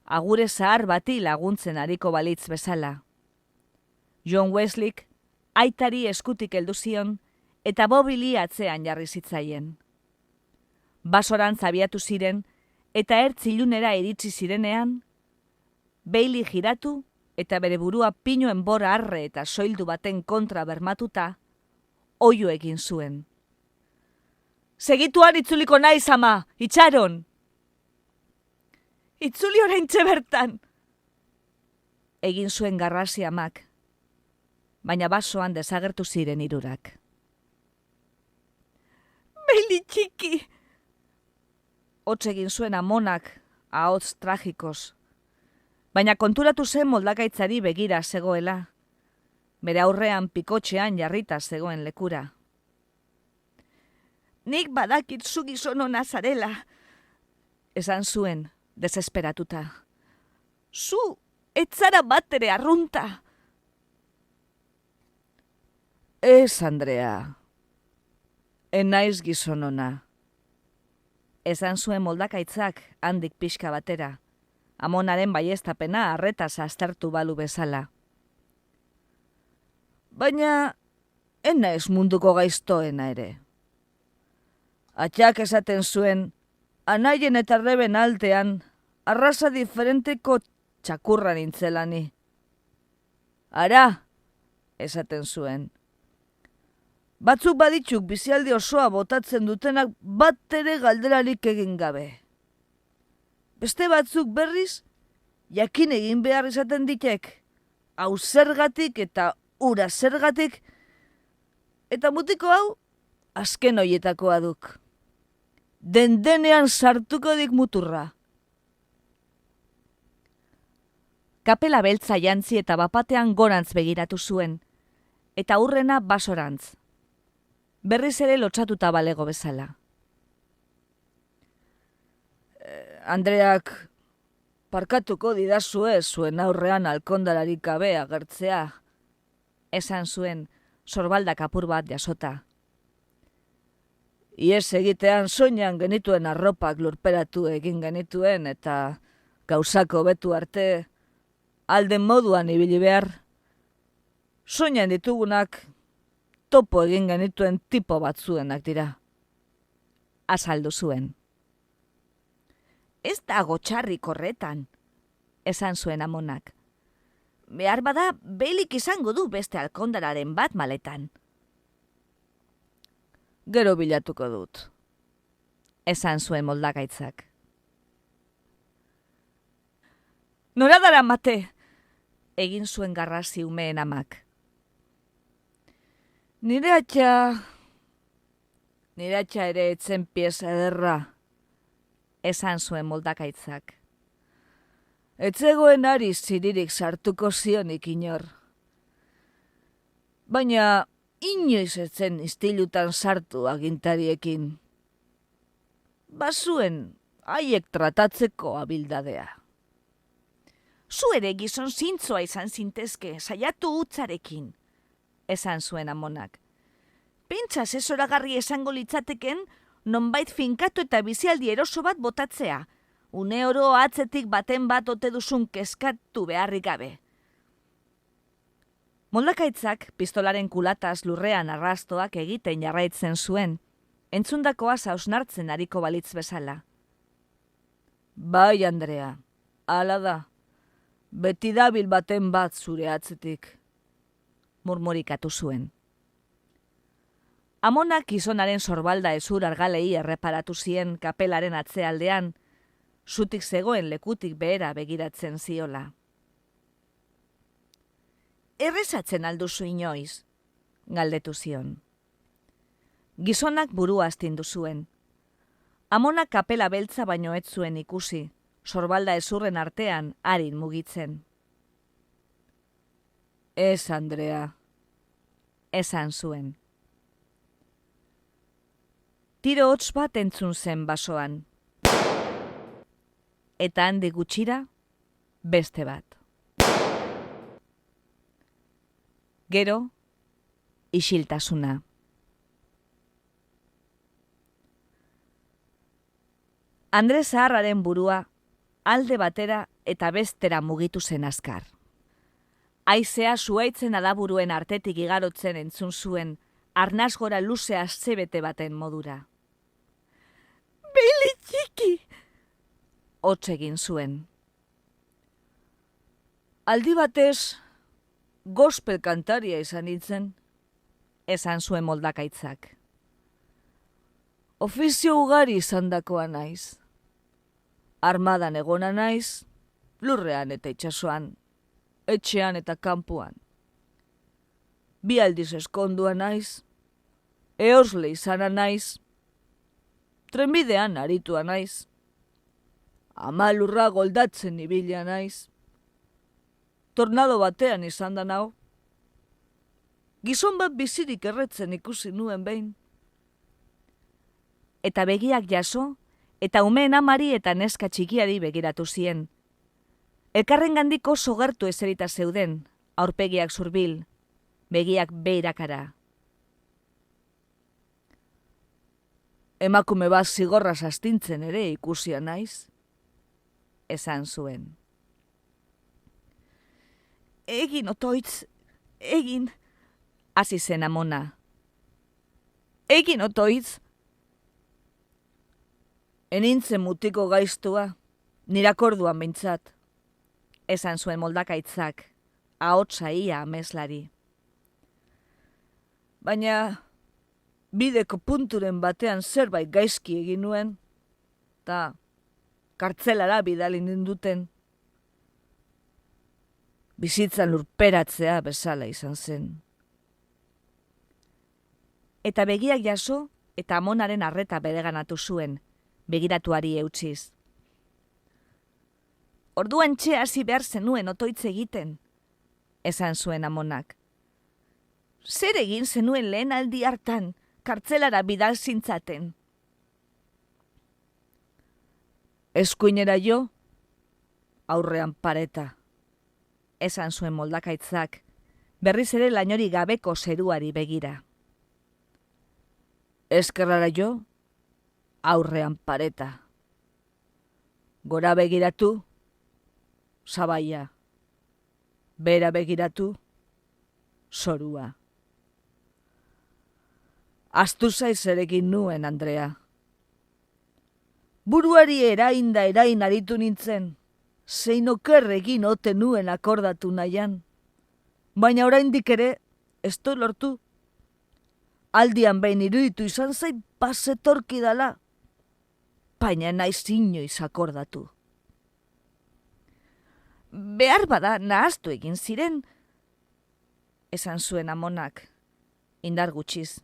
agure zahar bati laguntzen ariko balitz bezala. John Wesleyk aitari eskutik heldu zion eta Bobili atzean jarri zitzaien. Basorantz abiatu ziren eta ertz ilunera iritsi zirenean, Bailey jiratu eta bere burua pinu enbora arre eta soildu baten kontra bermatuta, oihu egin zuen. Segituan itzuliko naiz, ama, itxaron! Itzuli oraintxe bertan! Egin zuen garrasi amak, baina basoan desagertu ziren hirurak. Bailey txiki! Hots egin zuen Amonak, ahots tragikoz, baina konturatu zen moldakaitzari begira zegoela, bere aurrean pikotxean jarrita zegoen lekura. Nik badakit zu gizon ona zarela, esan zuen, desesperatuta. Zu, etzara bat ere arrunta. Ez, Andrea, enaiz gizon ona. Esan zuen moldakaitzak handik pixka batera, Amonaren baieztapena arretaz aztertu balu bezala. Baina, enaiz munduko gaiztoena ere. Atxak esaten zuen, anaien eta reben altean, arraza diferenteko txakurra nintzelani. Ara, esaten zuen. Batzuk baditzuk bizialdi osoa botatzen dutenak bat ere galderarik egin gabe. Beste batzuk berriz, jakin egin behar izaten ditek, hau zergatik eta ura zergatik, eta mutiko hau, azken hoietakoa duk. Den-denean sartuko dik muturra. Kapela beltza jantzi eta bapatean gorantz begiratu zuen, eta hurrena basorantz. Berriz ere lotsatuta balego bezala. Andreak parkatuko didazue zuen aurrean alkondalarik gabe agertzea, esan zuen sorbaldak apur bat jasota. Iez egitean soinan genituen arropak lurperatu egin genituen eta gauzako betu arte alden moduan ibili behar. Soinan ditugunak topo egin genituen tipo batzuenak dira. Azaldu zuen. Ez dago txarrik horretan, esan zuen Amonak. Behar bada, Baileyk izango du beste alkondararen bat maletan. Gero bilatuko dut, esan zuen moldakaitzak. Nora dara mate, egin zuen garrasi umeen amak. Nire atxa ere etzen pieza ederra, esan zuen moldakaitzak. Etzegoen ari ziririk sartuko zionik inor. Baina inoiz etzen istilutan sartu agintariekin. Bazuen haiek tratatzeko abildadea. Zu ere gizon zintzoa izan zintezke, saiatu utzarekin, esan zuen Amonak. Pentsaz ez oragarri esango litzateken, nonbait finkatu eta bizialdi eroso bat botatzea, une oro atzetik baten bat ote duzun kezkatu beharrik gabe. Moldakaitzak pistolaren kulataz lurrean arrastoak egiten jarraitzen zuen, entzundakoa hausnartzen ariko balitz bezala. Bai, Andrea, hala da, beti dabil baten bat zure atzetik, murmurikatu zuen. Amonak gizonaren sorbalda ezur argalei erreparatu zien kapelaren atzealdean, zutik zegoen lekutik behera begiratzen ziola. Errezatzen alduzu inoiz, galdetu zion. Gizonak burua astindu zuen. Amonak kapela beltza baino ez zuen ikusi, sorbalda ezurren artean harin mugitzen. Ez, Andrea, esan zuen. Tiro hotz bat entzun zen basoan. Eta handik gutxira, beste bat. Gero, isiltasuna. Andre zaharraren burua alde batera eta bestera mugitu zen azkar. Haizea zuaitzen adaburuen artetik igarotzen entzun zuen, arnasgora luzea zebete baten modura. Bili txiki! Hots egin zuen. Aldi batez, gospel kantaria izan nintzen, esan zuen moldakaitzak. Ofizio ugari izandakoa naiz. Armadan egona naiz, lurrean eta itsasoan, etxean eta kanpoan. Bi aldiz eskondua naiz, eosle izana naiz, trenbidean aritua naiz, amalurra goldatzen ibila naiz, tornado batean izan da nau, gizon bat bizirik erretzen ikusi nuen behin. Eta begiak jaso, eta umeen amari eta neska txikiari begiratu zien. Elkarrengandik oso gertu eserita zeuden, aurpegiak zurbil, begiak beirakara. Emakume bat zigorraz astintzen ere ikusia naiz, esan zuen. Egin, otoitz, egin, hasi zen amona. Egin, otoitz. Enintzen mutiko gaiztua, nirakorduan behintzat, esan zuen moldakaitzak, ahotsa ia ameslari. Baina, bideko punturen batean zerbait gaizki egin nuen, eta kartzelara bidali ninduten. Bizitzan lurperatzea bezala izan zen. Eta begiak jaso eta amonaren arreta bereganatu zuen, begiratuari eutsiz. Orduan txe hasi behar zenuen otoitz egiten, esan zuen amonak. Zer egin zenuen lehen aldi hartan, kartzelara bidal zintzaten? Eskuinera jo, aurrean pareta, esan zuen moldakaitzak, berriz ere lainori gabeko zeruari begira. Eskerrara jo, aurrean pareta. Gora begiratu, sabaia. Bera begiratu, zorua. Astu zaizerekin nuen, Andrea. Buruari erain aritu nintzen, zein okerregin ote nuen akordatu nahian. Baina oraindik ere, ez dut lortu. Aldian behin iruditu izan zait pasetorki dala, baina naiz inoiz akordatu. Behar bada nahaztu egin ziren, esan zuen amonak, indar gutxiz.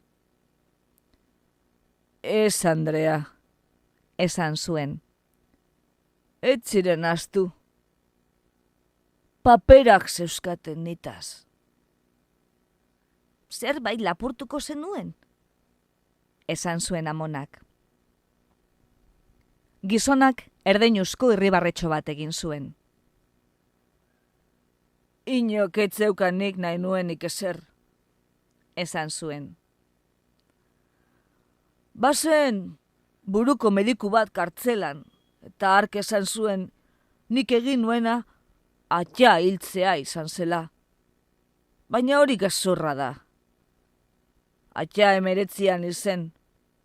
Ez, Andrea, esan zuen. Ez ziren ahaztu. Paperak zeuskaten nitaz. Zerbait lapurtuko zenuen, esan zuen amonak. Gizonak erdeinuzko irribarretxo bat egin zuen. Inok ez zeukanik nahi nuenik ezer, esan zuen. Bazen buruko mediku bat kartzelan, eta hark esan zuen nik egin nuena atxa hiltzea izan zela. Baina hori gezurra da. Atxa 19 izen,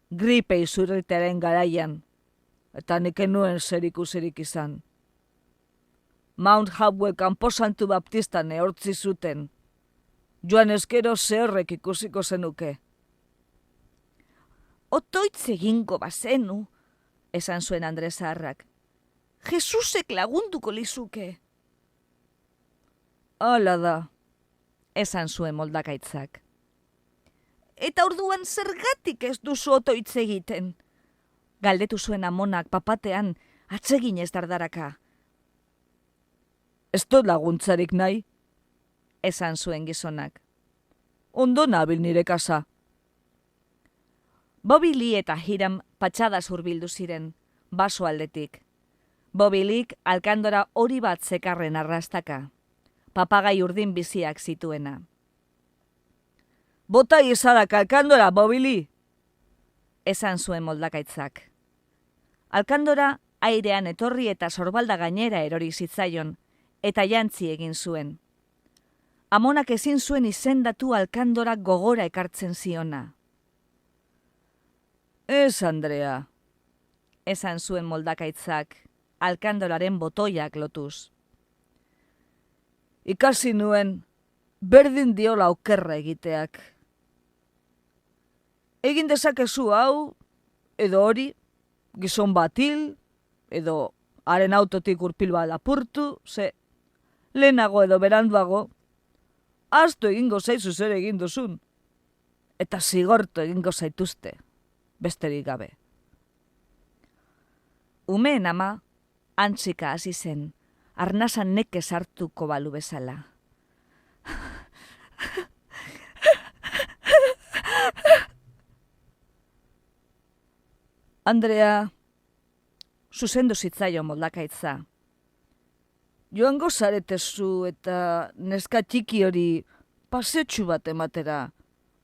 gripe izurritaren garaian, eta nik enuen zerikusirik izan. Mount Hopewell kanposantu baptistan ehortzi zuten. Joan eskero zehorrek ikusiko zenuke. Otoitz egingo bazenu, esan zuen Andre zaharrak. Jesusek lagunduko lizuke. Hala da, esan zuen moldakaitzak. Eta orduan zergatik ez duzu otoitz egiten? Galdetu zuen amonak papatean atsegin ez dardaraka. Ez dut laguntzarik nahi, esan zuen gizonak. Ondo nabil nire kasa. Bobby Lee eta Hiram patxada hurbildu ziren, baso aldetik. Bobby Leek alkandora hori bat zekarren arrastaka. Papagai urdin biziak zituena. Bota izadak alkandora, Bobby Lee! Esan zuen moldakaitzak. Alkandora airean etorri eta sorbalda gainera erori zitzaion, eta jantzi egin zuen. Amonak ezin zuen izendatu alkandora gogora ekartzen ziona. Ez, Andrea, esan zuen moldakaitzak, alkandoraren botoiak lotuz. Ikasi nuen, berdin diola okerra egiteak. Egin dezakezu hau, edo hori, gizon bat hil, edo haren autotik urpil bat lapurtu, ze lehenago edo beranduago, astu egingo zaizu zer egin duzun, eta zigortu egingo zaituzte, besterik gabe. Umeen ama, antzika hasi zen, arnasan nekez hartuko balu bezala. Andrea, zuzendu zitzaio moldakaitza. Joango zaretezu eta neska txiki hori pasetxu bat ematera,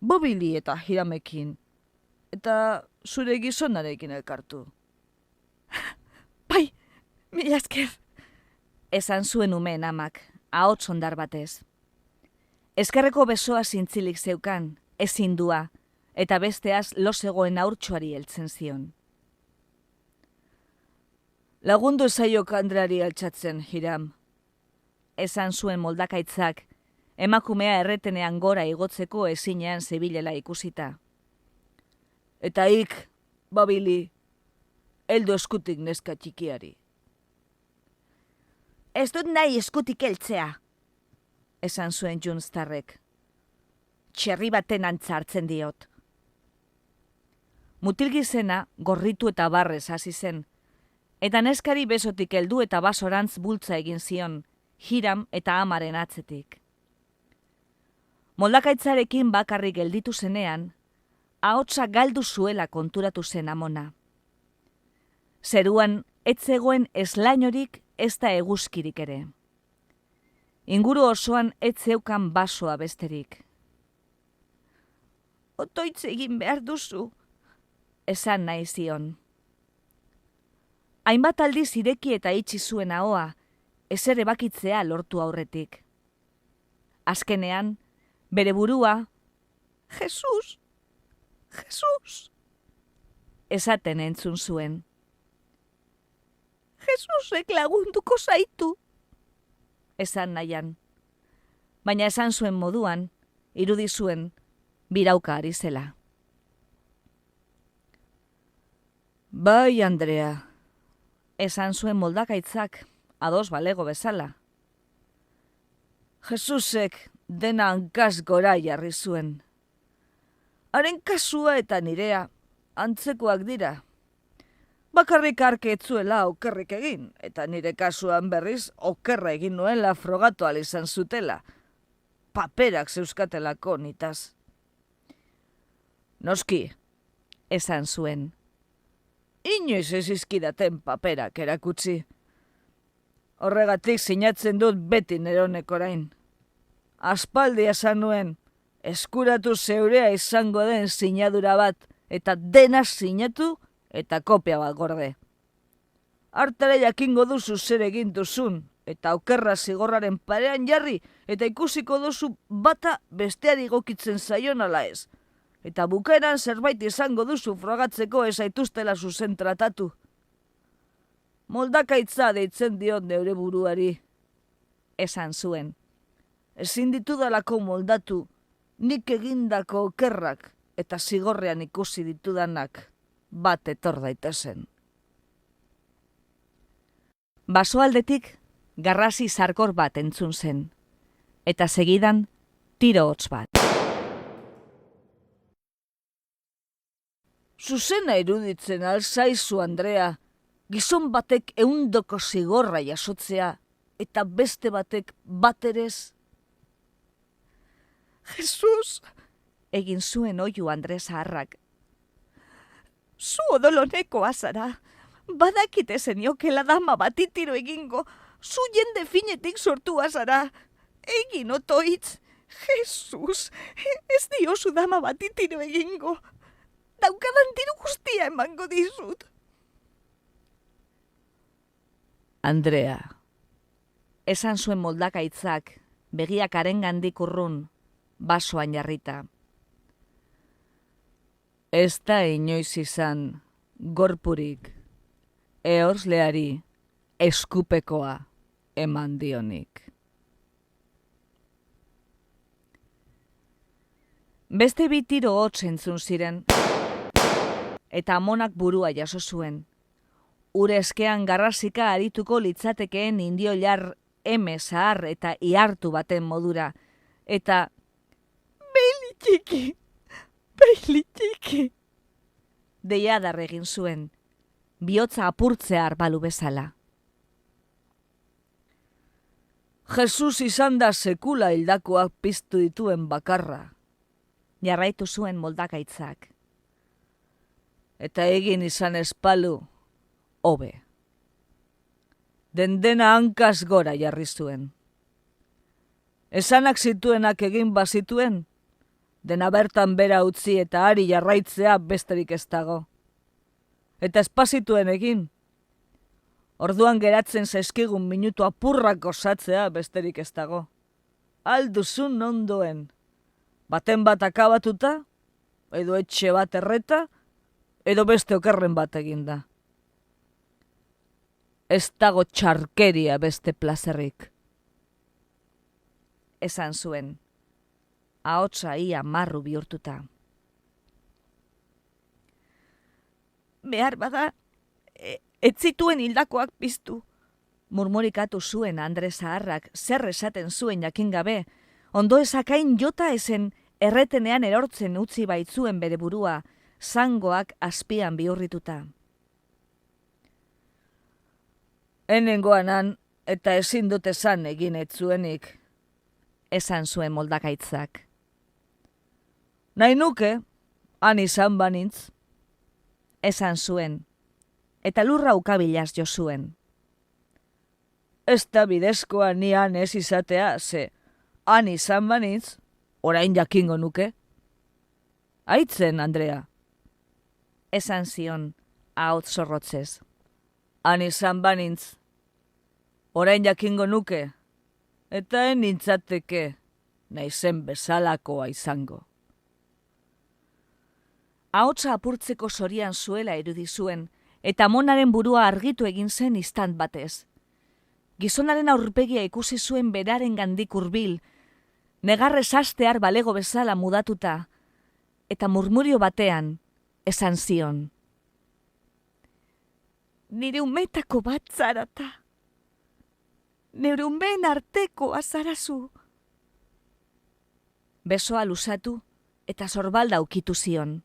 Bobby Lee eta Hiramekin, eta zure gizonarekin elkartu. Bai, mila esker, esan zuen umeen amak, ahots ondar batez. Ezkerreko besoa zintzilik zeukan, ezin dua, eta besteaz lo zegoen haurtxoari heltzen zion. Lagundu zaiok Andreari altxatzen, Hiram. Esan zuen moldakaitzak, emakumea erretenean gora igotzeko ezinean zebilela ikusita. Eta ik, Bobby Lee, heldu eskutik neska txikiari. Ez dut nahi eskutik heltzea, esan zuen Junstarrek. Txerri baten antza hartzen diot. Mutilgizena gorritu eta barrez hasi zen, eta neskari besotik heldu eta basorantz bultza egin zion, Hiram eta amaren atzetik. Moldakaitzarekin bakarrik gelditu zenean, ahotsa galdu zuela konturatu zen amona. Zeruan ez zegoen eslainorik ez da eguzkirik ere. Inguru osoan ez zeukan basoa besterik. Otoitz egin behar duzu, esan nahi zion. Hainbat aldiz ireki eta itxi zuen ahoa, ezer ebakitzea lortu aurretik. Azkenean, bere burua, Jesus, Jesus, esaten entzun zuen. Jesusek lagunduko zaitu, esan nahian. Baina esan zuen moduan, irudi zuen, birauka ari zela. Bai, Andrea, esan zuen moldakaitzak, ados balego bezala. Jesusek dena hankaz gora jarri zuen. Haren kasua eta nirea, antzekoak dira. Bakarrik arke etzuela okerrik egin, eta nire kasuan berriz okerra egin nuela frogatu izan zutela. Paperak zeuskatelako nitaz. Noski, esan zuen. Inoiz ez izkidaten paperak erakutsi. Horregatik sinatzen dut beti neronek orain. Aspaldi esan nuen, eskuratu zeurea izango den sinadura bat, eta dena sinatu eta kopia bat gorde. Hartara jakingo duzu zer egin duzun, eta okerra zigorraren parean jarri, eta ikusiko duzu bata besteari gokitzen zaion ala ez. Eta bukaeran zerbait izango duzu frogatzeko ez aituztela zuzen tratatu. Moldakaitza deitzen diot neure buruari, esan zuen. Ezin ditudalako moldatu, nik egindako okerrak eta zigorrean ikusi ditudanak bat etor daitezen. Basoaldetik garrasi zarkor bat entzun zen, eta segidan tiro hotz bat. Zuzena iruditzen alzaizu, Andrea, gizon batek 100 zigorra jasotzea, eta beste batek baterez. Jesus, egin zuen oihu Andre zaharrak. zu odolonekoa zara. Badakite zeniokela dama bati tiro egingo, zu jende finetik sortua zara. Egin otoitz, Jesus, ez diozu dama bati tiro egingo. Daukadan diru guztia emango dizut. Andrea, esan zuen moldakaitzak, begiak harengandik urrun, basoan jarrita. Ez da inoiz izan, gorpurik, ehorzleari eskupekoa eman dionik. Beste bi tiro hotz entzun ziren, eta amonak burua jaso zuen. Ure eskean garrasika arituko litzatekeen indioilar eme zahar eta ihartu baten modura, eta beili txiki, deiadar egin zuen, bihotza apurtzear balu bezala. Jesus izan da sekula hildakoak piztu dituen bakarra, jarraitu zuen moldakaitzak. Eta egin izan espalu, hobe. Dena hankaz gora jarri zuen. Esanak zituenak egin bazituen, dena bertan bera utzi eta ari jarraitzea besterik ez dago. Eta espazituen egin, orduan geratzen zaizkigun minutu apurrak osatzea besterik ez dago. Alduzun ondoen, baten bat akabatuta, edo etxe bat erreta, edo beste okerren bat eginda. Ez dago txarkeria beste plazerrik. Esan zuen, ahotsa ia marru bihurtuta. Behar bada, ez zituen hildakoak piztu. Murmurikatu zuen Andre zaharrak zer esaten zuen jakin gabe, ondo ezakain jota ezen erretenean erortzen utzi baitzuen bere burua, zangoak azpian bihurrituta. Enengoanan eta ezin dut esan egin etzuenik, esan zuen moldakaitzak. Nahi nuke, han izan banintz, esan zuen, eta lurra ukabilaz jo zuen. Ez da bidezkoa ni han ez izatea, ze han izan banintz, orain jakingo nuke. Aitzen, Andrea, esan zion ahots zorrotzez. Han izan banintz, orain jakingo nuke, eta nintzateke naizen bezalakoa izango. Ahotsa apurtzeko zorian zuela irudi zuen, eta amonaren burua argitu egin zen istant batez. Gizonaren aurpegia ikusi zuen beraren gandik hurbil, negarrez hastear balego bezala mudatuta, eta murmurio batean esan zion. Nire umetako bat zarata. Nire umeen arteko azarazu. Besoa luzatu eta sorbalda ukitu zion.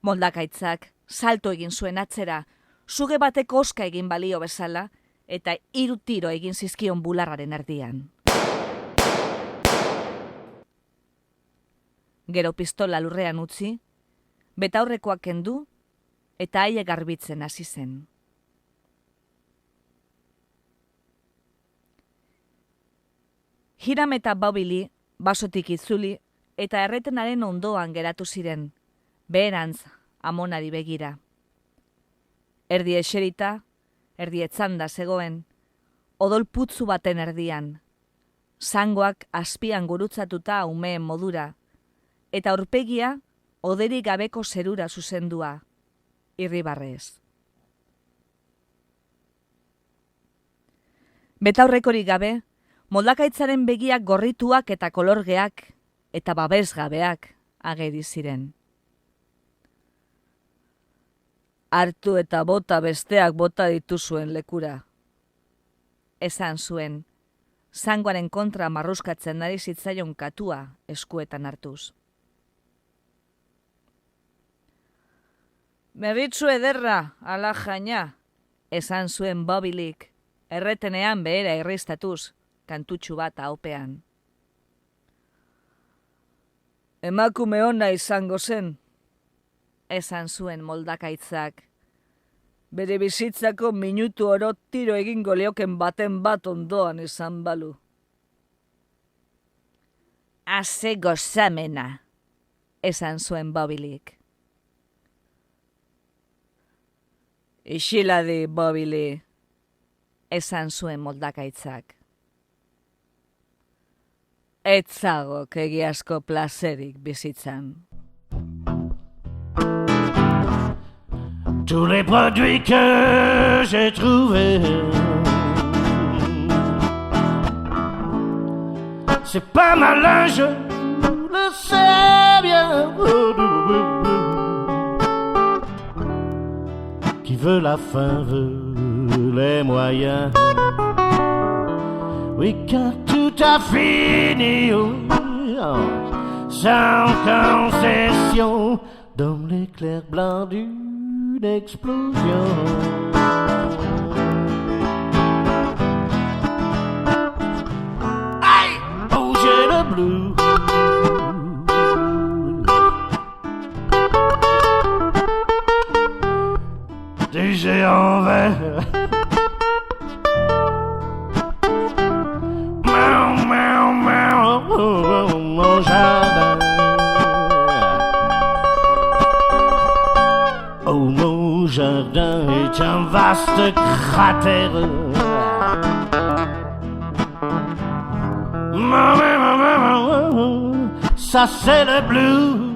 Moldakaitzak salto egin zuen atzera, suge bateko oska egin balio bezala, eta 3 tiro egin zizkion bularraren erdian. Gero pistola lurrean utzi, betaurrekoak kendu, eta haiek garbitzen hasi zen. Hiram eta Bobili basotik itzuli eta erretenaren ondoan geratu ziren, beherantz amonari begira. Erdi eserita, erdi etzanda zegoen, odol putzu baten erdian, zangoak azpian gurutzatuta umeen modura, eta aurpegia oderik gabeko zerura zuzendua, irribarrez. Betaurrekorik gabe, moldakaitzaren begiak gorrituak eta kolorgeak eta babesgabeak ageri ziren. Hartu eta bota besteak bota dituzuen lekura. Esan zuen, zangoaren kontra marruskatzen ari zitzaion katua eskuetan hartuz. Merritzu ederra, ala jaina, esan zuen Bobilik, erretenean behera irristatuz, kantutxu bat ahopean. Emakume ona izango zen, esan zuen moldakaitzak. Bere bizitzako minutu oro tiro egingo leoken baten bat ondoan esan balu. Haze gozamena, esan zuen Bobilik. Isiladi, Bobili, esan zuen moldakaitzak. Etzagok egiazko plazerik bizitzan. Tous les produits que j'ai trouvés, c'est pas malin, je le sais bien. Qui veut la fin veut les moyens. Oui, quand tout a fini, sans concession, dans l'éclair blanc d'une explosion. Aïe! Oh, j'ai le blues. Des géants verts. Miaou, miaou, miaou, mon jardin. Oh, mon jardin est un vaste cratère. Ça c'est le blues.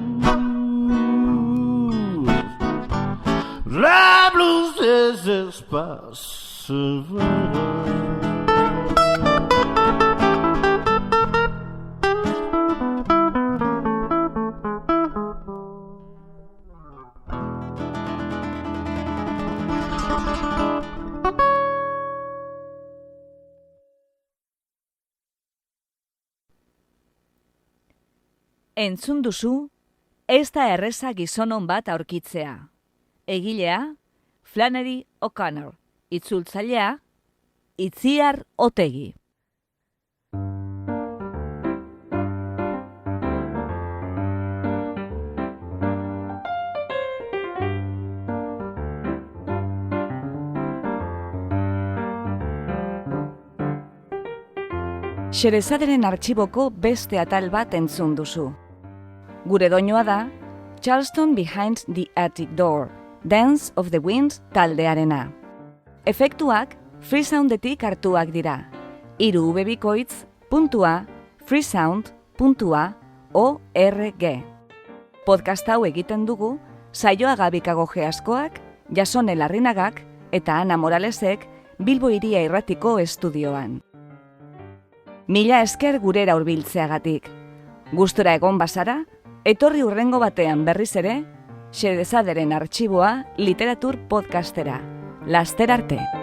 La blues des espaces verts. Entzun duzu, ez da erreza gizonon bat aurkitzea. Egilea, Flannery O'Connor. Itzultzailea, Itziar Otegi. Xerezaderen artxiboko beste atal bat entzun duzu. Gure doinua da Charleston Behind the Attic Door, Dance of the Winds taldearena. Efektuak Freesoundetik hartuak dira. 3 ubebikoitz.freesound.org. Podcast hau egiten dugu Saioa Gabikago Geaskoak, Jasone Larrinagak eta Ana Moralesek Bilbo Hiria Irratiko estudioan. Mila esker gurera hurbiltzeagatik. Gustora egon bazara, etorri hurrengo batean berriz ere, Xerezaderen artxiboa literatur podcastera. Laster arte!